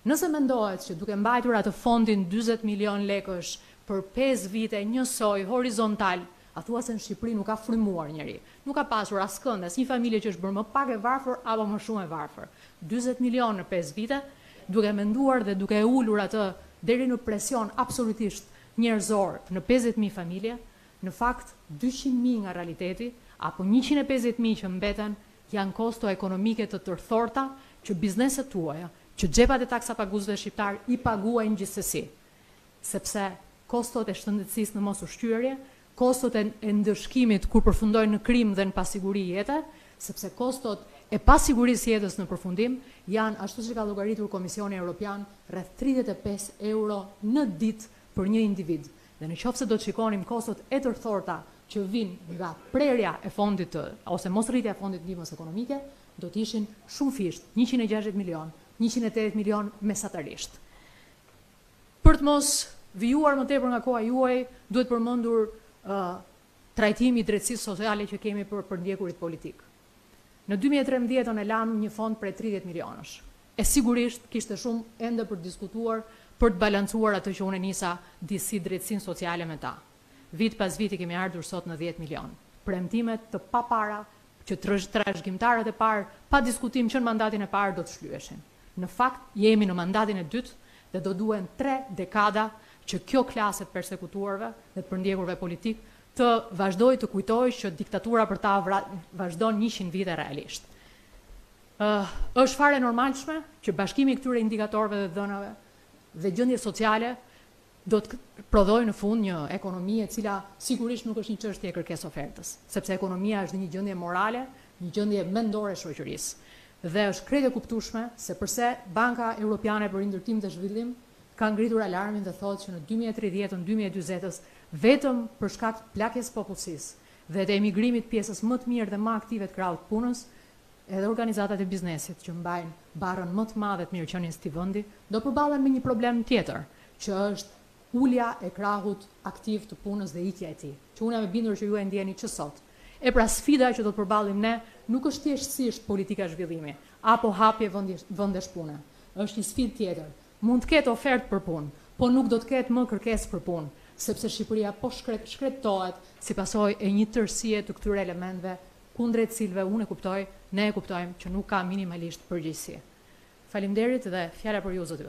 nëse mendohet që duke mbajtur atë fondin 40 milion lekësh për 5 vite njësoj horizontal, a thua se në Shqipëri nuk ka frymuar njëri, nuk ka pasur askënd as një familje që është bërë më pak e varfër apo më shumë e varfër. 40 milion në 5 vite, duke menduar dhe duke ulur atë deri në presion absolutisht njerëzor në 50.000 familje, në fakt 200.000 nga realiteti apo 150.000 që mbeten janë kosto ekonomike të tërthorta që bizneset tuaja, që xhepat e taksapaguesve shqiptar i paguajnë gjithsesi. Sepse kostot e shëndetësisë në mos ushqyerje, kostot e ndëshkimit kur përfundojnë në krim dhe në pasiguri jete, sepse kostot e pasigurisë jetës në përfundim janë, ashtu si ka llogaritur Komisioni Evropian, rreth 35 euro në ditë për një individ. Dhe në qoftë se do të shikonim kostot e tërthorta që vinë nga prerja e fondit ose mos rritja e fondit ndihmës ekonomike, do të ishin shumë fisht, 160 milion, 180 milion mesatarisht. Për të mos vijuar më tepër nga koha juaj, duhet përmendur trajtimi i drejtësisë sociale që kemi për ndjekurit politik. Në 2013 e lam një fond prej 30 milionësh. E sigurisht kishte shumë ende për diskutuar për të balancuar atë që unë nisa disi drejtësinë sociale me ta. Vit pas viti kemi ardhur sot në 10 milion. Premtimet të pa para, që trashëgimtarët e parë, pa diskutim që në mandatin e parë do të shlyeshin. Në fakt, jemi në mandatin e dytë dhe do duhen 3 dekada që kjo klasë të persekutuarve dhe të përndjekurve politik të vazhdoj të kujtojë që diktatura për ta vazhdon 100 vite realisht. Është fare normalshme që bashkimi i këtyre indikatorëve dhe dhënave dhe gjendje sociale do të prodhojë në fund një ekonomi e cila sigurisht nuk është një çështje e kërkesë ofertës, sepse ekonomia është një gjendje morale, një gjendje mendore e shoqërisë. Dhe është krejt e kuptueshme se përse Banka Europiane për Ndërtim dhe Zhvillim ka ngritur alarmin dhe thotë që në 2030-ën, 2040-ës, vetëm për shkak të plakjes popullsisë dhe të emigrimit pjesës më të mirë dhe më aktive të krahut punës, edhe organizatat e biznesit që mbajnë barën më të madhe të mirëqenies të vendi, do përballen me një problem tjetër, që është ulja e krahut aktiv të punës dhe ikja e tij, që unë jam e bindur që ju e ndjeni që sot. E pra sfida që do të përballim ne nuk është thjeshtësisht politika zhvillimi apo hapje vendesh pune. Është një sfidë tjetër. Mund të ketë ofertë për punë, po nuk do të ketë më kërkesë për punë, sepse Shqipëria po shkretohet si pasojë e një tërësie të këtyre elementeve kundrejt cilëve unë e kuptoj, ne e kuptojmë që nuk ka minimalisht përgjegjësi. Faleminderit dhe fjala për ju, zoti.